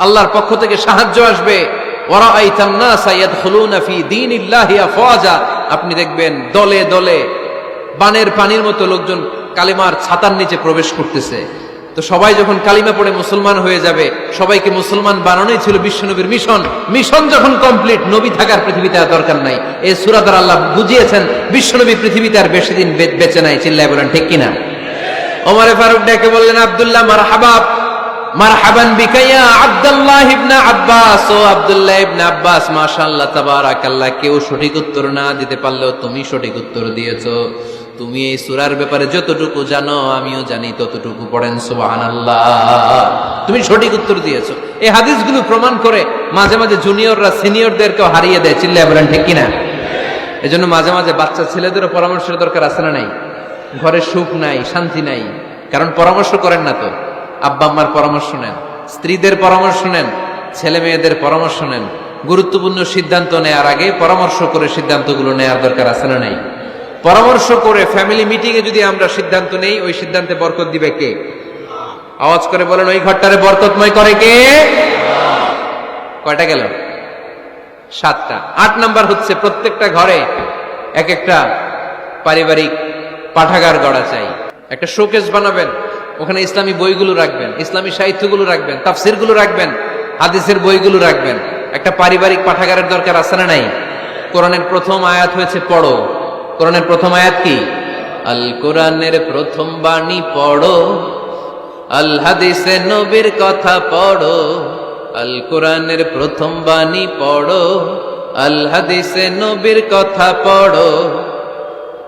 Speaker 2: আল্লাহর পক্ষ থেকে সাহায্য আসবে, ওয়া রাআইতান নাসা ইয়াদখুলুনা ফি দীনিল্লাহি আফওয়াজা, আপনি দেখবেন দলে দলে বানের পানির মতো লোকজন কালিমার ছাতার নিচে প্রবেশ করতেছে। তো সবাই যখন কালিমা পড়ে মুসলমান হয়ে যাবে, সবাইকে মুসলমান বানানোই ছিল বিশ্বনবীর মিশন। মিশন যখন কমপ্লিট, নবী থাকার পৃথিবীতে আর দরকার নাই। এই সূরা দ্বারা আল্লাহ বুঝিয়েছেন বিশ্বনবী পৃথিবীতে আর বেশি দিন বেঁচে নাই। চিল্লায় বলেন ঠিক কিনা? ওমর ফারুক ডেকে বললেন, আব্দুল্লাহ, মারহাবা, মারহাবান বিকা ইয়া আব্দুল্লাহ ইবনে আব্বাস। ও আব্দুল্লাহ ইবনে আব্বাস, মাশাআল্লাহ, তাবারাকাল্লাহ, কেউ সঠিক উত্তর না দিতে পারলেও তুমি সঠিক উত্তর দিয়েছো। তুমি এই সূরার ব্যাপারে যতটুকু জানো আমিও জানি ততটুকু, পড়েন সুবহানাল্লাহ। তুমি সঠিক উত্তর দিয়েছো। এই হাদিসগুলো প্রমাণ করে মাঝে মাঝে জুনিয়ররা সিনিয়রদেরকেও হারিয়ে দেয়। চিল্লায় বলেন ঠিক কিনা? এজন্য মাঝে মাঝে বাচ্চা ছেলেদেরও পরামর্শের দরকার আছে না নাই? ঘরে সুখ নাই, শান্তি নাই, কারণ পরামর্শ করেন না তো। আব্বা আম্মার পরামর্শ নেন, স্ত্রীদের পরামর্শ নেন, ছেলে মেয়েদের পরামর্শ নেন। গুরুত্বপূর্ণ সিদ্ধান্ত নেওয়ার আগে পরামর্শ করে সিদ্ধান্তগুলো নেওয়ার দরকার আছে না নাই? পরামর্শ করে ফ্যামিলি মিটিং এ যদি আমরা সিদ্ধান্ত নেই, ওই সিদ্ধান্তে বরকত দিবে কে? আওয়াজ করে বলেন, ওই ঘরটারে বরকতময় করে কে? কয়টা গেল? 7টা। 8 নাম্বার হচ্ছে, প্রত্যেকটা ঘরে এক একটা পারিবারিক পাঠাগার গড়া চাই। একটা শোকেস বানাবেন, ওখানে ইসলামী বইগুলো রাখবেন, ইসলামী সাহিত্যগুলো রাখবেন, তাফসিরগুলো রাখবেন, হাদিসের বইগুলো রাখবেন। একটা পারিবারিক পাঠাগারের দরকার আছে না নাই? কোরআনের প্রথম আয়াত হয়েছে পড়ো। কোরআনের প্রথম আয়াত কি? আল কোরআনের প্রথম বাণী পড়ো, আল হাদিসে নবীর কথা পড়ো। আল কোরআনের প্রথম বাণী পড়ো, আল হাদিসে নবীর কথা পড়ো।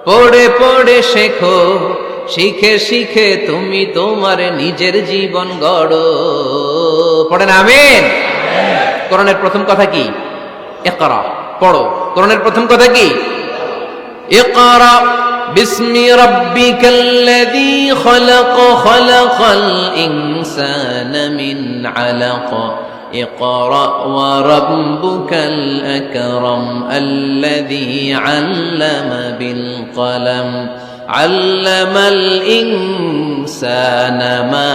Speaker 2: পড়ে পড়ে শেখো, শিখে শিখে তুমি তোমার নিজের জীবন গড়ো। পড়েন আমিন। কোরআনের প্রথম কথা কি? ইকরা, পড়ো। কোরআনের প্রথম কথা কি? ইকরা বিসমি রাব্বিকাল্লাযী খালাক, খালাকাল ইনসানা মিন আলাক। ইকরা ওয়া রাব্বুকাল আকরাম আল্লাযী আল্লামা বিল কলম আল্লামাল ইনসানা মা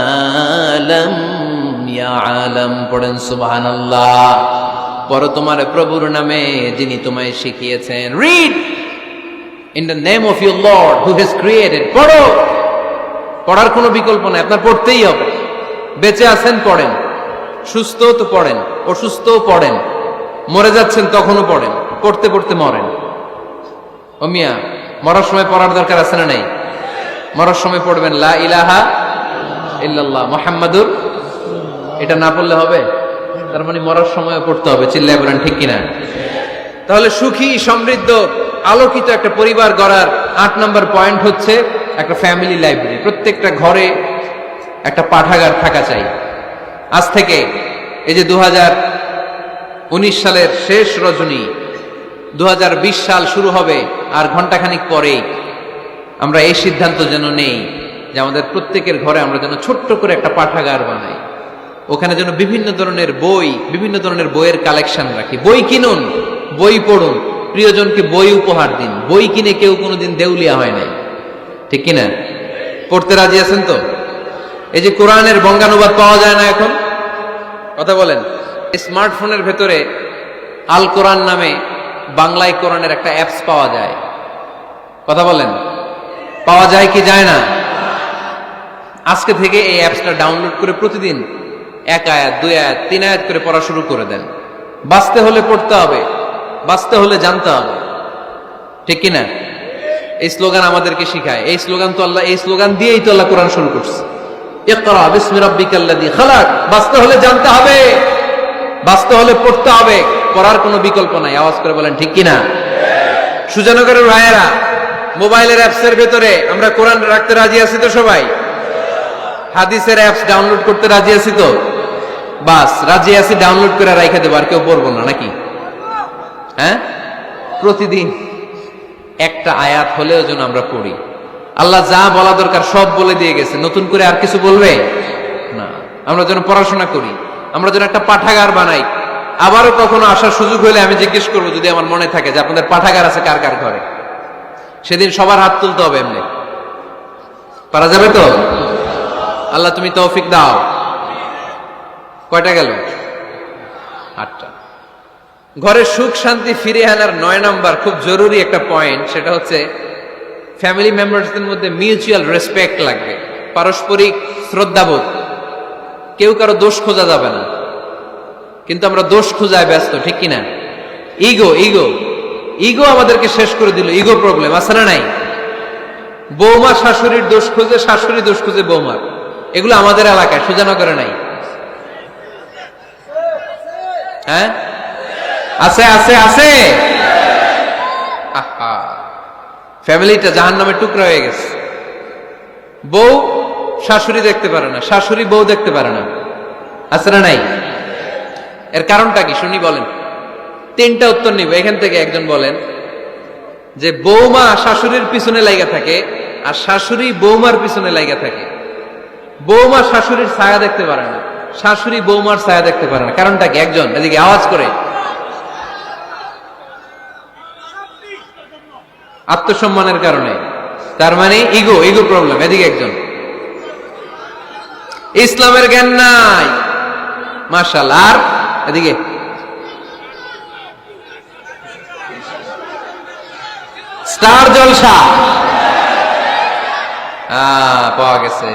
Speaker 2: লাম ইয়ালাম। পড়েন সুবহানাল্লাহ। পড়ো তোমার প্রভুর নামে যিনি তোমায় শিখিয়েছেন। Read in the name of your Lord who has created. পড়ো, পড়ার কোনো বিকল্প নাই, আপনার পড়তেই হবে। বেঁচে আছেন পড়েন, সুস্থ তো পড়েন, অসুস্থও পড়েন, মরে যাচ্ছেন তখনও পড়েন, পড়তে পড়তে মরেন। ও মিয়া, মরার সময় পড়ার দরকার আছে না নাই? মরার সময় পড়বেন লা ইলাহা ইল্লাল্লাহ মুহাম্মাদুর। এটা না পড়লে হবে? তার মানে মরার সময় পড়তে হবে। চিল্লায় বলেন ঠিক কিনা? তাহলে সুখী, সমৃদ্ধ, আলোকিত একটা পরিবার গড়ার 8 নম্বর পয়েন্ট হচ্ছে একটা ফ্যামিলি লাইব্রেরি। প্রত্যেকটা ঘরে একটা পাঠাগার থাকা চাই। আজ থেকে এই যে 2019 সালের শেষ রজনী, 2020 সাল শুরু হবে আর ঘন্টাখানিক পরেই আমরা এই সিদ্ধান্ত যেন নেই যে আমাদের প্রত্যেকের ঘরে আমরা যেন ছোট্ট করে একটা পাঠাগার বানাই। ওখানে যেন বিভিন্ন ধরনের বই, বিভিন্ন ধরনের বইয়ের কালেকশন রাখি। বই কিনুন, বই পড়ুন, প্রিয়জনকে বই উপহার দিন। বই কিনে কেউ কোনোদিন দেউলিয়া হয় নাই, ঠিক কিনা? পড়তে রাজি আছেন তো? এই যে কোরআনের বঙ্গানুবাদ পাওয়া যায় না এখন, কথা বলেন। স্মার্টফোনের ভেতরে আল কোরআন নামে বাংলায় কোরআনের একটা অ্যাপস পাওয়া যায়, কথা বলেন। পাওয়া যায় কি যায় না? আজকে থেকে এই অ্যাপসটা ডাউনলোড করে প্রতিদিন 1 আয়াত, 2 আয়াত, 3 আয়াত করে পড়া শুরু করে দেন। বাঁচতে হলে পড়তে হবে, বাঁচতে হলে জানতে হবে, ঠিক কিনা? এই স্লোগান আমাদেরকে শিখায়। এই স্লোগান তো আল্লাহ, এই স্লোগান দিয়েই তো আল্লাহ কোরআন শুরু করছে। ইকরা বিসমি রাব্বিকাল্লাযী খালাক। বাঁচতে হলে জানতে হবে, বাঁচতে হলে পড়তে হবে, পড়ার কোনো বিকল্প নাই। আওয়াজ করে বলেন ঠিক কিনা? সুজানগরের ভাইয়েরা, মোবাইলের অ্যাপসের ভেতরে আমরা কোরআন রাখতে রাজি আছি তো সবাই? হাদিসের অ্যাপস ডাউনলোড করতে রাজি আছি তো? বাস রাজি আছি, ডাউনলোড করে রাইখা দেবো, আর কেউ পড়বো না নাকি? হ্যাঁ, প্রতিদিন একটা আয়াত হলেও যেন আমরা পড়ি। আল্লাহ যা বলা দরকার সব বলে দিয়ে গেছে, নতুন করে আর কিছু বলবে না। আমরা যেন পড়াশোনা করি, আমরা যেন একটা পাঠাগার বানাই। আবারও কখনো আসার সুযোগ হলে আমি জিজ্ঞেস করবো, যদি আমার মনে থাকে, যে আপনাদের পাঠাগার আছে কার কার ঘরে। সেদিন সবার হাত তুলতে হবে। এমনি পারা যাবে তো? আল্লাহ তুমি তৌফিক দাও। কয়টা গেল? 8টা। ঘরের সুখ শান্তি ফিরিয়ে আনার 9 নম্বর খুব জরুরি একটা পয়েন্ট, সেটা হচ্ছে ফ্যামিলি মেম্বারসদের মধ্যে মিউচুয়াল রেসপেক্ট লাগবে, পারস্পরিক শ্রদ্ধাবোধ। কেউ কারো দোষ খোঁজা যাবে না, কিন্তু আমরা দোষ খোঁজায় ব্যস্ত, ঠিক কিনা? ইগো ইগো ইগো আমাদেরকে শেষ করে দিল। ইগো প্রবলেম আছে না নাই? বৌমা শাশুড়ির দোষ খুঁজে, শাশুড়ি দোষ খুঁজে বৌমার। এগুলো আমাদের এলাকায়, সুজানগরে নাই। হ্যাঁ, আছে আছে আছে। ফ্যামিলিটা জাহান্নামের টুকরা হয়ে গেছে। বউ শাশুড়ি দেখতে পারে না, শাশুড়ি বউ দেখতে পারে না, আছে না নাই? এর কারণটা কি শুনি, বলেন। 3টা উত্তর নিব এখান থেকে। একজন বলেন যে বৌমা শাশুড়ির পিছনে লাইগা থাকে, আর শাশুড়ি বৌমার পিছনে লাইগা থাকে। বৌমা শাশুড়ির ছায়া দেখতে পারে না, শাশুড়ি বৌমার ছায়া দেখতে পারে না। কারণটা কি? একজন এদিকে আওয়াজ করে। আত্মসম্মানের কারণে। তার মানে ইগো, ইগো প্রবলেম। এদিকে একজন। ইসলামের জ্ঞান নাই, মাশাআল্লাহ। আর এদিকে স্টার জলসা পাওয়া গেছে।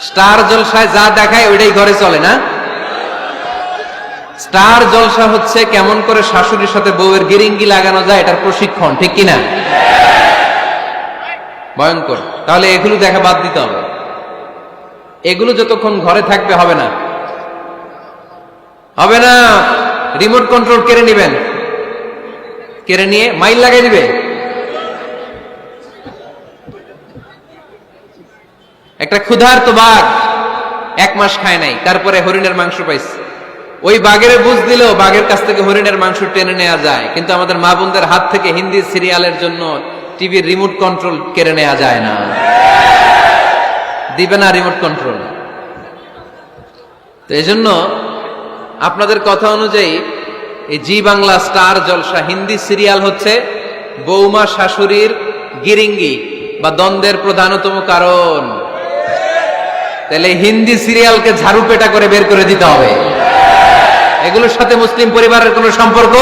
Speaker 2: স্টার জলসায় যা দেখায় ওইটাই ঘরে চলে না। স্টার জলসা হচ্ছে কেমন করে শাশুড়ির সাথে বউয়ের গিরিঙ্গি লাগানো যায়, এটার প্রশিক্ষণ, ঠিক কিনা? ভয়ঙ্কর। তাহলে এগুলো দেখা বাদ দিতে হবে। এগুলো যতক্ষণ ঘরে থাকবে হবে না, হবে না। রিমোট কন্ট্রোল কেড়ে নিবেন, কেড়ে নিয়ে মাইল লাগাই দিবে। একটা ক্ষুধার্ত বাঘ 1 মাস খায় নাই, তারপরে হরিণের মাংস পাইছে। ওই বাঘের বুঝ দিলেও বাঘের কাছ থেকে হরিণের মাংস টেনে নেওয়া যায়, কিন্তু আমাদের মা বোনদের হাত থেকে হিন্দি সিরিয়ালের জন্য টিভির রিমোট কন্ট্রোল কেড়ে নেওয়া যায় না। দিবে না রিমোট কন্ট্রোল। তো এই জন্য আপনাদের কথা অনুযায়ী এই জি বাংলা স্টার জলসা হিন্দি সিরিয়াল হচ্ছে বৌমা শাশুড়ির গিরিঙ্গি বা দ্বন্দ্বের প্রধানতম কারণ। তাহলে হিন্দি সিরিয়ালকে ঝাড়ু পেটা করে বের করে দিতে হবে। এগুলোর সাথে মুসলিম পরিবারের কোনো সম্পর্ক।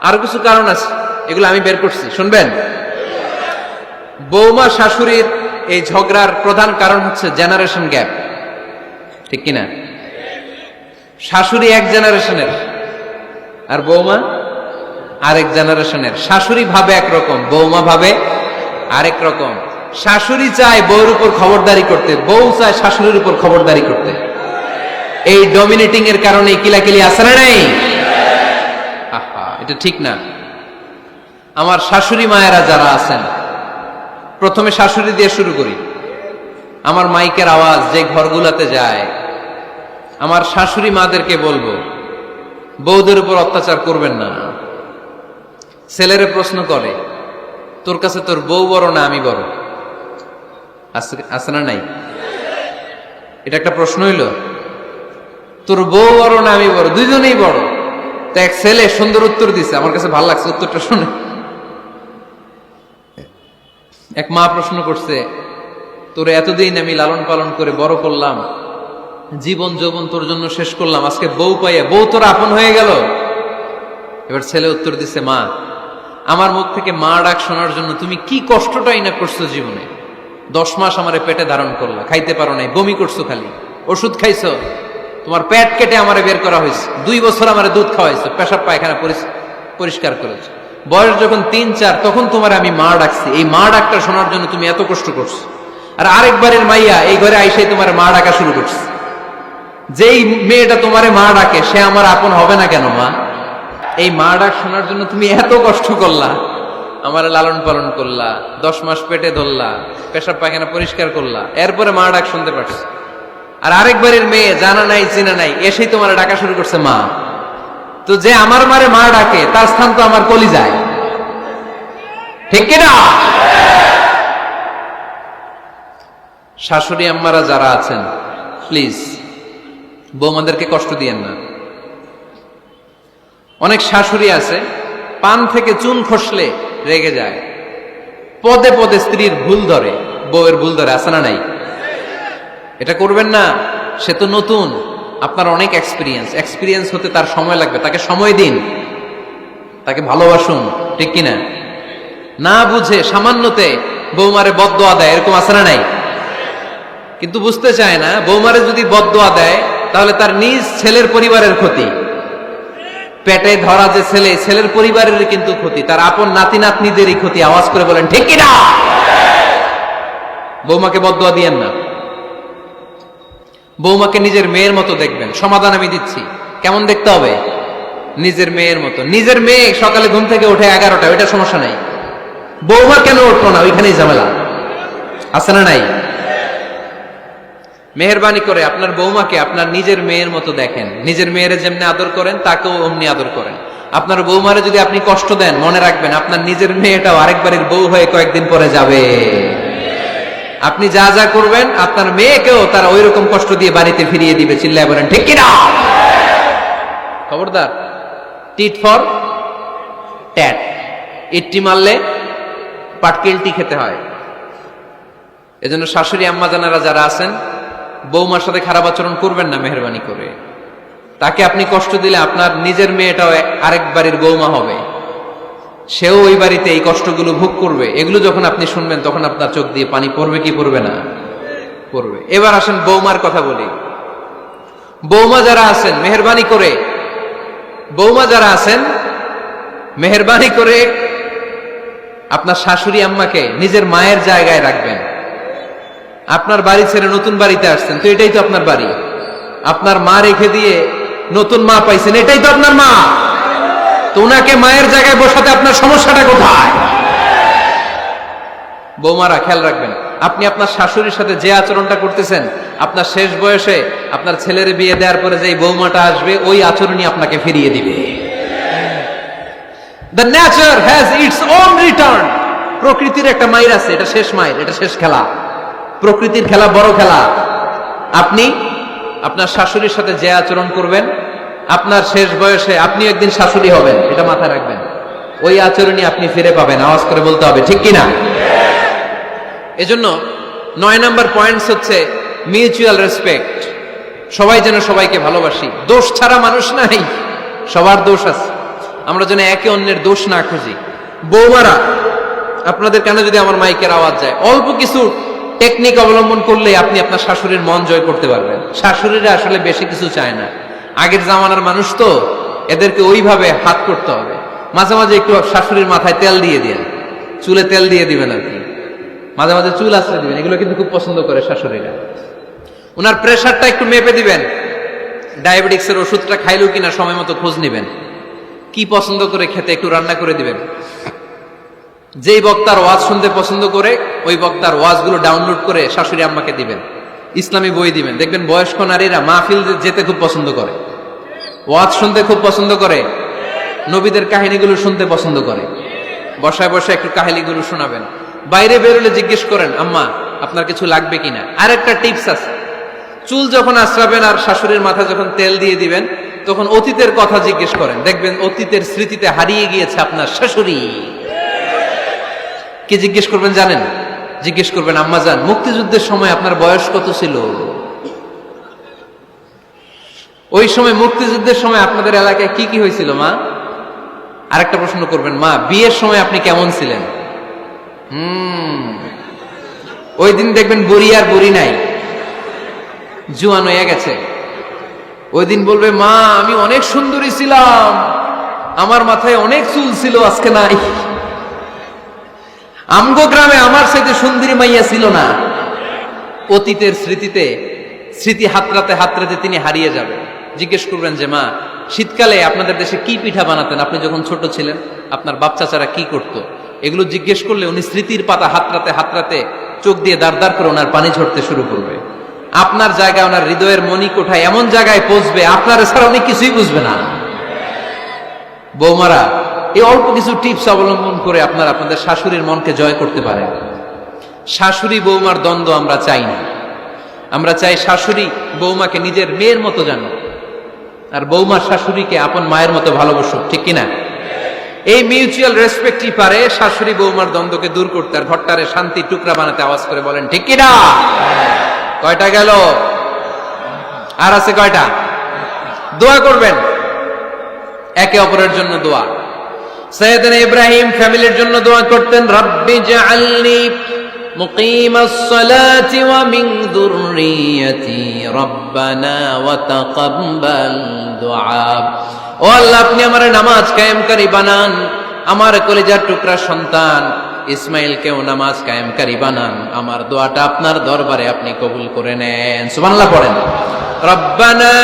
Speaker 2: আরো কিছু কারণ আছে, এগুলো আমি বের করছি, শুনবেন। বৌমা শাশুড়ির এই ঝগড়ার প্রধান কারণ হচ্ছে জেনারেশন গ্যাপ, ঠিক কিনা? শাশুড়ি এক জেনারেশনের আর বৌমা আরেক জেনারেশনের। শাশুড়ি ভাবে একরকম, বৌমা ভাবে আরেক রকম। শাশুড়ি চায় বউর উপর খবরদারি করতে, বউ চায় শাশুড়ির উপর খবরদারি করতে। এই ডমিনেটিং এর কারণে কিলাকিলি আছে না নাই? আহা, এটা ঠিক না। আমার শাশুড়ি মায়েরা যারা আছেন, প্রথমে শাশুড়ি দিয়ে শুরু করি। আমার মাইকের আওয়াজ যে ঘরগুলাতে যায়, আমার শাশুড়ি মাদেরকে বলবো, বউদের উপর অত্যাচার করবেন না। ছেলেরে প্রশ্ন করে, তোর কাছে তোর বউ বড় না আমি বড়? আছে না নাই? এটা একটা প্রশ্ন হইল। তোর বউ বড় না আমি বড়? দুইজনেই বড়। তো এক ছেলে সুন্দর উত্তর দিছে, আমার কাছে ভালো লাগছে উত্তরটা শুনে। এক মা প্রশ্ন করছে, তোর এতদিন আমি লালন পালন করে বড় করলাম, জীবন যৌবন তোর জন্য শেষ করলাম, আজকে বউ পাইয়া বউ তোর আপন হয়ে গেল। এবার ছেলে উত্তর দিছে, মা, আমার মুখ থেকে মা ডাক শোনার জন্য তুমি কি কষ্টটাই না করছো জীবনে। 10 মাস আমারে পেটে ধারণ করলা, খাইতে পারো নাই, বমি করছো, খালি ওষুধ খাইছো, তোমার পেট কেটে আমারে বের করা হয়েছে, 2 বছর আমারে দুধ খাওয়াইছো, পেশাব পায়খানা পরিষ্কার করেছো। বয়স যখন 3-4 তখন তোমার আমি মা ডাকছি। এই মা ডাকটা শোনার জন্য তুমি এত কষ্ট করছো। আর আরেকবারের মাইয়া এই ঘরে আইসাই তোমার মা ডাকা শুরু করছে। যেই মেয়েটা তোমারে মা ডাকে সে আমার আপন হবে না কেন মা? এই মা ডাক শোনার জন্য তুমি এত কষ্ট করলা, আমার লালন পালন করলা, 10 মাস পেটে ধরলা, পেশাব পায়খানা পরিষ্কার করলা, এরপরে মা ডাক শুনতে পারছো। আর আরেকবারের মেয়ে জানা নাই চিনা নাই এসেই তোমার ডাকা শুরু করছে মা। তো যে আমার মারে মা ডাকে তার স্থান তো আমার কলিজায়, ঠিক কিনা? শাশুড়ি আম্মারা যারা আছেন, প্লিজ বৌমাদেরকে কষ্ট দিয়েন না। অনেক শাশুড়ি আছে, পান থেকে চুন খসলে রেগে যায়, পদে পদে স্ত্রীর ভুল ধরে, বউয়ের ভুল ধরে, আছে না নাই? এটা করবেন না। সে তো নতুন, আপনার অনেক এক্সপিরিয়েন্স হতে তার সময় লাগবে। তাকে সময় দিন, তাকে ভালোবাসুন, ঠিক কিনা? না বুঝে সামান্যতে বৌমারে বদদোয়া দেয়, এরকম আছে না নাই? কিন্তু বুঝতে চায় না, বৌমারে যদি বদদোয়া দেয় তাহলে তার নিজ ছেলের পরিবারের ক্ষতি। পেটে ধরা যে ছেলে, ছেলের পরিবারের কিন্তু ক্ষতি, তার আপন নাতি নাতনিদেরই ক্ষতি। আওয়াজ করে বলেন ঠিক কিনা? বৌমাকে বদদোয়া দিয়েন না। বৌমাকে নিজের মেয়ের মতো দেখবেন। সমাধান আমি দিচ্ছি, কেমন দেখতে হবে? নিজের মেয়ের মতো। নিজের মেয়ে সকালে ঘুম থেকে ওঠে 11টা, ওইটা সমস্যা নাই। বৌমা কেন উঠলো না, ওইখানেই ঝামেলা, আছে না নাই? মেহেরবানি করে আপনার বৌমাকে আপনার নিজের মেয়ের মতো দেখেন। নিজের মেয়েরে যেমনি আদর করেন তাকেও অমনি আদর করেন। আপনার বৌমারে যদি আপনি কষ্ট দেন, মনে রাখবেন আপনার নিজের মেয়েটাও আরেকবারের বউ হয়ে কয়েকদিন পরে যাবে। আপনি যা যা করবেন আপনার মেয়েকেও তারা ওই রকম কষ্ট দিয়ে বাড়িতে ফিরিয়ে দিবে। চিল্লায় বলেন ঠিক কিনা? খবরদার, টিট ফর ট্যাট। ইট্টি মারলে পাটকেলটি খেতে হয়। এজন্য শাশুড়ি আম্মা জানারা যারা আছেন, বৌমার সাথে খারাপ আচরণ করবেন না মেহেরবানি করে। তাকে আপনি কষ্ট দিলে আপনার নিজের মেয়েটাও আরেক বাড়ির বৌমা হবে, সেও ওই বাড়িতে এই কষ্টগুলো ভোগ করবে। এগুলো যখন আপনি শুনবেন তখন আপনার চোখ দিয়ে পানি পড়বে কি পড়বে না? পড়বে। এবার আসেন বৌমার কথা বলি। বৌমা যারা আছেন মেহেরবানি করে, বৌমা যারা আছেন মেহেরবানি করে আপনার শাশুড়ি আম্মাকে নিজের মায়ের জায়গায় রাখবেন। আপনার বাড়ি ছেড়ে নতুন বাড়িতে আসছেন, তো এটাই তো আপনার বাড়ি। আপনার মা রেখে দিয়ে নতুন মা পাইছেন, এটাই তো আপনার মা। তো ওনাকে মায়ের জায়গায় বসাতে আপনার সমস্যাটা কোথায়? বৌমারা খেয়াল রাখবেন, আপনি আপনার শাশুড়ির সাথে যে আচরণটা করতেছেন, আপনার শেষ বয়সে আপনার ছেলের বিয়ে দেওয়ার পরে যে বৌমাটা আসবে ওই আচরণই আপনাকে ফিরিয়ে দিবে। The nature has its own return. প্রকৃতির একটা মাইর আছে, এটা শেষ মাইর, এটা শেষ খেলা। প্রকৃতির খেলা বড় খেলা। আপনি আপনার শাশুড়ির সাথে যে আচরণ করবেন, আপনার শেষ বয়সে আপনি একদিন শাশুড়ি হবেন, এটা মাথায় রাখবেন। ওই আচরণই আপনি ফিরে পাবেন। আওয়াজ করে বলতে হবে, ঠিক কিনা? এজন্য 9 নম্বর পয়েন্টস হচ্ছে মিউচুয়াল রেসপেক্ট। সবাই যেন সবাইকে ভালোবাসি। দোষ ছাড়া মানুষ নাই, সবার দোষ আছে। আমরা যেন একে অন্যের দোষ না খুঁজি। বৌমারা, আপনাদের কানে যদি আমার মাইকের আওয়াজ যায়, অল্প কিছু টেকনিক অবলম্বন করলে আপনি আপনার শাশুড়ির মন জয় করতে পারবেন। শাশুড়িরা আসলে বেশি কিছু চায় না, আগের জামানার মানুষ তো, এদেরকে ওইভাবে হাত করতে হবে। মাঝে মাঝে একটু শাশুড়ির মাথায় তেল দিয়ে দিন, চুলে তেল দিয়ে দিবেন আর কি, মাঝে মাঝে চুল আশ্রয় দিবেন, এগুলো কিন্তু খুব পছন্দ করে শাশুড়িরা। ওনার প্রেশারটা একটু মেপে দিবেন, ডায়াবেটিক্সের ওষুধটা খাইলো কিনা সময় মতো খোঁজ নিবেন, কি পছন্দ করে খেতে একটু রান্না করে দিবেন। যেই বক্তার ওয়াজ শুনতে পছন্দ করে ওই বক্তার ওয়াজগুলো ডাউনলোড করে শাশুড়ি আম্মাকে দিবেন, ইসলামী বই দিবেন। দেখবেন বয়স্ক নারীরা মাহফিল যেতে খুব পছন্দ করে, ওয়াজ শুনতে খুব পছন্দ করে, নবীদের কাহিনীগুলো শুনতে পছন্দ করে। বসায় বসায় একটু কাহিনীগুলো শোনাবেন। বাইরে বেরোলে জিজ্ঞেস করেন, আম্মা আপনার কিছু লাগবে কিনা। আরেকটা টিপস আছে, চুল যখন আশ্রাবেন আর শাশুড়ির মাথায় যখন তেল দিয়ে দিবেন, তখন অতীতের কথা জিজ্ঞেস করেন। দেখবেন অতীতের স্মৃতিতে হারিয়ে গিয়েছে আপনার শাশুড়ি। কি জিজ্ঞেস করবেন জানেন? জিজ্ঞেস করবেন, আম্মা জান, মুক্তিযুদ্ধের সময় আপনার বয়স কত ছিল? ওই সময় মুক্তিযুদ্ধের সময় আপনাদের এলাকায় কি কি হয়েছিল মা? আরেকটা প্রশ্ন করবেন, মা বিয়ের সময় আপনি কেমন ছিলেন? ওই দিন দেখবেন বুড়ি আর বুড়ি নাই, জুয়ান হয়ে গেছে। ওই দিন বলবে, মা আমি অনেক সুন্দরী ছিলাম, আমার মাথায় অনেক চুল ছিল, আজকে নাই। আমগো গ্রামে আমার সাথে সুন্দরী মাইয়া ছিল না। অতীতের স্মৃতিতে, স্মৃতি হাতড়াতে হাতড়াতে তিনি হারিয়ে যাবেন। জিজ্ঞেস করবেন যে, মা শীতকালে আপনাদের দেশে কি পিঠা বানাতেন আপনি যখন ছোট ছিলেন? আপনার বাপ চাচারা কি করত? এগুলো জিজ্ঞেস করলে উনি স্মৃতির পাতা হাতড়াতে হাতড়াতে চোখ দিয়ে দাঁড় দাঁড় করে ওনার পানি ঝরতে শুরু করবে। আপনার জায়গায়, ওনার হৃদয়ের মনি কোঠায় এমন জায়গায় পৌঁছবে, আপনার ছাড়া উনি কিছুই বুঝবে না। বৌমারা, এই অল্প কিছু টিপস অবলম্বন করে আপনারা আপনাদের শাশুড়ির মনকে জয় করতে পারেন। শাশুড়ি বৌমার দ্বন্দ্ব আমরা চাই না। আমরা চাই শাশুড়ি বৌমাকে নিজের মেয়ের মতো জানো, আর বৌমার শাশুড়িকে আপন মায়ের মতো ভালোবাসো, ঠিক কিনা? এই মিউচুয়াল রেসপেক্টই পারে শাশুড়ি বৌমার দ্বন্দ্বকে দূর করতে আর ঘরটারে শান্তি টুকরা বানাতে। আওয়াজ করে বলেন, ঠিক কিনা? কয়টা গেল? আর আছে কয়টা? দোয়া করবেন একে অপরের জন্য। দোয়া, সাইয়েদনা ইব্রাহিম ফ্যামিলির জন্য দোয়া করতেন, রব্বি জাআলনি মুকিমাস সালাতি ওয়া মিন যুররিয়াতি রব্বানা ওয়া তাকাব্বাল দুআ। ও আল্লাহ, আপনি আমারে নামাজ কায়েমকারী বানান, আমার কলিজার টুকরা সন্তান ইসমাইলকেও নামাজ কায়েমকারী বানান। আমার দোয়াটা আপনার দরবারে আপনি কবুল করে নেন। সুবহানাল্লাহ পড়েন। রব্বানা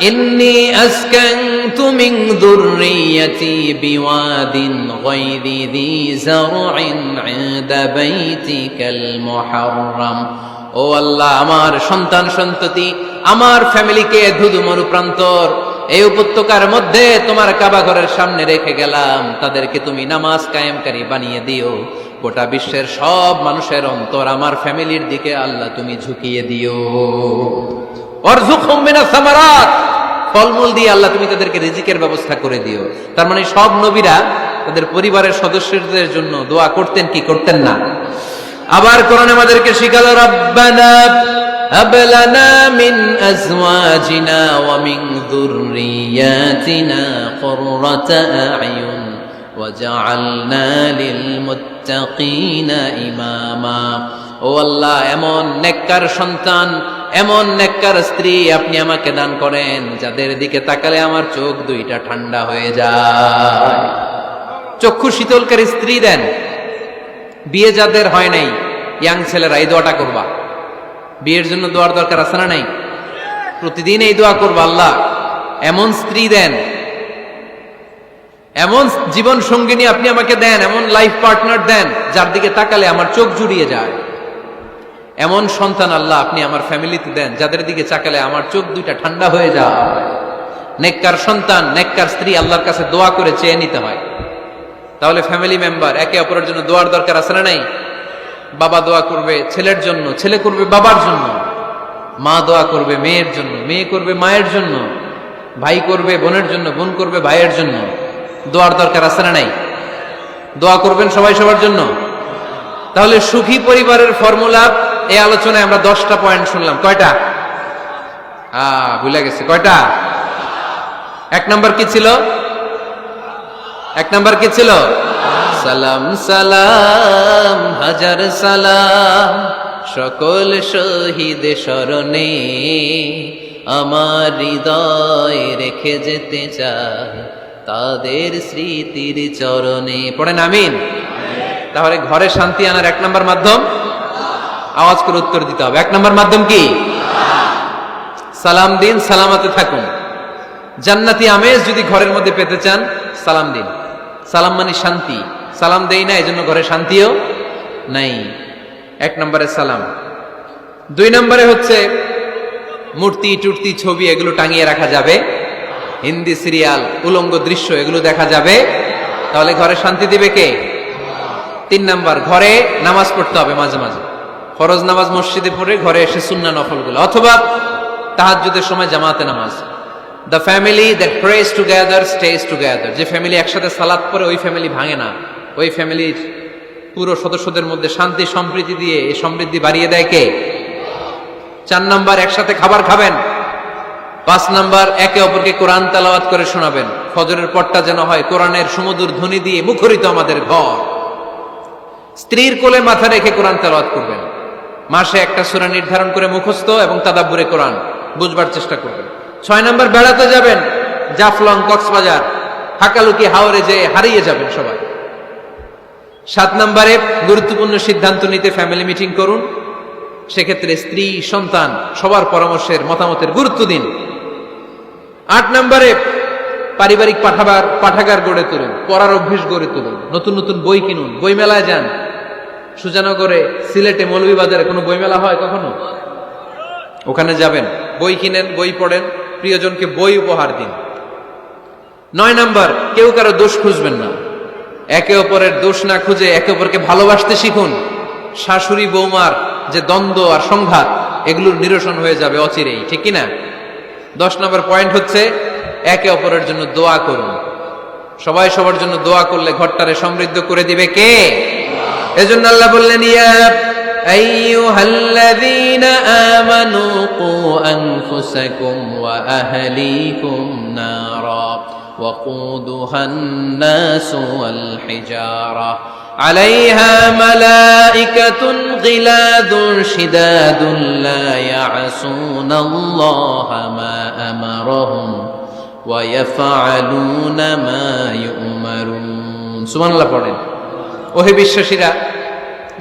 Speaker 2: ইন্নী আসকানতু মিন যুররিয়াতি বিওয়াদিন গায়রি যী যারইন ইনদা বাইতিকাল মুহাররাম। ও আল্লাহ, আমার সন্তান সন্ততি, আমার ফ্যামিলিকে ধুধু মরুপ্রান্তর এই উপত্যকার মধ্যে তোমার কাবা ঘরের সামনে রেখে গেলাম, তাদেরকে তুমি নামাজ কায়েমকারী বানিয়ে দিও। গোটা বিশ্বের সব মানুষের অন্তর আমার ফ্যামিলির দিকে আল্লাহ তুমি ঝুঁকিয়ে দিও। ওয়ারযুকহুম মিনাস সামারাত, ফলমূল দিয়ে আল্লাহ তুমি তাদেরকে রিজিকের ব্যবস্থা করে দিও। তার মানে সব নবীরা তাদের পরিবারের সদস্যদের জন্য দোয়া করতেন কি করতেন না? আবার কোরআন আমাদেরকে শিখালো, রব্বানা হাব লানা মিন আজওয়াজিনা ওয়া মিন যুররিয়াতিনা কুররাতা আ'য়ুন ওয়াজআলনা লিল মুত্তাকিনা ইমামা। ও আল্লাহ, এমন নেককার সন্তান, এমন নেককার স্ত্রী আপনি আমাকে দান করেন যাদের দিকে তাকালে আমার চোখ দুইটা ঠান্ডা হয়ে যায়। চক্ষু শীতলকারী স্ত্রী দেন। বিয়ে যাদের হয় নাই, ইয়াং ছেলেরা এই দোয়াটা করবা। বিয়ের জন্য দোয়ার দরকার আছে না নাই? প্রতিদিন এই দোয়া করবা, আল্লাহ এমন স্ত্রী দেন, এমন জীবন সঙ্গিনী আপনি আমাকে দেন, এমন লাইফ পার্টনার দেন যার দিকে তাকালে আমার চোখ জুড়িয়ে যায়। এমন সন্তান আল্লাহ আপনি আমার ফ্যামিলিতে দেন যাদের দিকে তাকালে আমার চোখ দুইটা ঠান্ডা হয়ে যায়। নেককার সন্তান, নেককার স্ত্রী আল্লাহর কাছে দোয়া করে চেয়ে নিতে হয়। তাহলে ফ্যামিলি মেম্বার একে অপরের জন্য দোয়ার দরকার আছে না নাই? বাবা দোয়া করবে ছেলের জন্য, ছেলে করবে বাবার জন্য, মা দোয়া করবে মেয়ের জন্য, মেয়ে করবে মায়ের জন্য, ভাই করবে বোনের জন্য, বোন করবে ভাইয়ের জন্য। দোয়ার দরকার আছে না নাই? দোয়া করবেন সবাই সবার জন্য। তাহলে সুখী পরিবারের ফর্মুলা এই আলোচনায় আমরা 10টা পয়েন্ট শুনলাম। কয়টা? ভুলে গেছে। কয়টা? 1 নাম্বার কি ছিল? 1 নাম্বার কি ছিল? সালাম সালাম হাজার সালাম সকল শহীদ স্মরণে, আমার হৃদয় রেখে যেতে চাই তাদের স্মৃতির চরণে। পড়েন আমিন। তাহলে ঘরে শান্তি আনার 1 নাম্বার মাধ্যম, আওয়াজ করে উত্তর দিতে হবে। 1 নাম্বার মাধ্যম কি? সালাম দিন, সালামতে থাকুন। জান্নাতি আমেজ যদি ঘরের মধ্যে পেতে চান, সালাম দিন। সালাম মানে শান্তি। সালাম দেই না, এজন্য ঘরে শান্তিও নাই। 1 নম্বরে সালাম। 2 নম্বরে হচ্ছে মূর্তি টুর্তি ছবি এগুলো টাঙিয়ে রাখা যাবে, হিন্দি সিরিয়াল উলঙ্গ দৃশ্য এগুলো দেখা যাবে, তাহলে ঘরে শান্তি দিবে কে? 3 নাম্বার, ঘরে নামাজ পড়তে হবে মাঝে মাঝে। ফরজ নামাজ মসজিদে পড়ে ঘরে এসে সুন্নাহ নফলগুলো, অথবা তাহাজ্জুদের সময় জামাতে নামাজ। The family that prays together stays together. যে ফ্যামিলি একসাথে সালাত পড়ে ওই ফ্যামিলি ভাঙে না। ওই ফ্যামিলির পুরো সদস্যদের মধ্যে শান্তি সম্প্রীতি দিয়ে এই সমৃদ্ধি বাড়িয়ে দেয় কে? 4 নাম্বার, একসাথে খাবার খাবেন। 5 নাম্বার, একে অপরকে কোরআন তেলাওয়াত করে শোনাবেন। ফজরের পরটা যেন হয় কোরআনের সুমধুর ধ্বনি দিয়ে মুখরিত আমাদের ঘর। স্ত্রীর কোলে মাথা রেখে কোরআন তেলাওয়াত করবেন। মাসে একটা সূরা নির্ধারণ করে মুখস্থ এবং তাদাব্বুরে কোরআন বুঝবার চেষ্টা করবেন। 6 নাম্বার, বেড়াতে যাবেন। জাফলং, কক্সবাজার, হাকালুকি, হাওরে যেয়ে হারিয়ে যাবেন সবাই। 7 নাম্বারে গুরুত্বপূর্ণ সিদ্ধান্ত নিতে ফ্যামিলি মিটিং করুন। সেক্ষেত্রে স্ত্রী, সন্তান সবার পরামর্শের মতামতের গুরুত্ব দিন। 8 নাম্বারে পারিবারিক পাঠাগার গড়ে তুলুন, পড়ার অভ্যেস গড়ে তুলুন, নতুন নতুন বই কিনুন, বই মেলায় যান। সুজানগরে, সিলেটে, মৌলভীবাজারে কোনো বই মেলা হয় কখনো? ওখানে যাবেন, বই কিনেন, বই পড়েন, প্রিয়জনকে বই উপহার দিন। 9 নাম্বার, কেউ কারো দোষ খুঁজবেন না। একে অপরের দোষ না খুঁজে একে অপরকে ভালোবাসতে শিখুন। শাশুড়ি বৌমার যে দ্বন্দ্ব আর সংঘাত এগুলোর নিরসন হয়ে যাবে অচিরেই, ঠিক কিনা? 10 নাম্বার পয়েন্ট হচ্ছে একে অপরের জন্য দোয়া করুন। সবাই সবার জন্য দোয়া করলে ঘরটারে সমৃদ্ধ করে দিবে কে? এজন্য আল্লাহ বললেন, ইয়া আইয়ুহাল্লাযীনা আমানু কু আনফুসাকুম ওয়া আহলিকুম নারা ওয়াকুদুহান নাসু ওয়াল হিজারা আলাইহা মালাইকাতুন গিলাদুন শিদাদুন লা ইয়াসুনাল্লাহা মা আমারহুম ওয়া ইয়াফআলুনা মা ইউমারুন। সুবহানাল্লাহ পড়েন। ওহে বিশ্বাসীরা,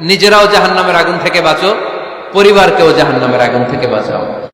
Speaker 2: নিজেরাও জাহান্নামের আগুন থেকে বাঁচো, পরিবারকেও জাহান্নামের আগুন থেকে বাঁচাও।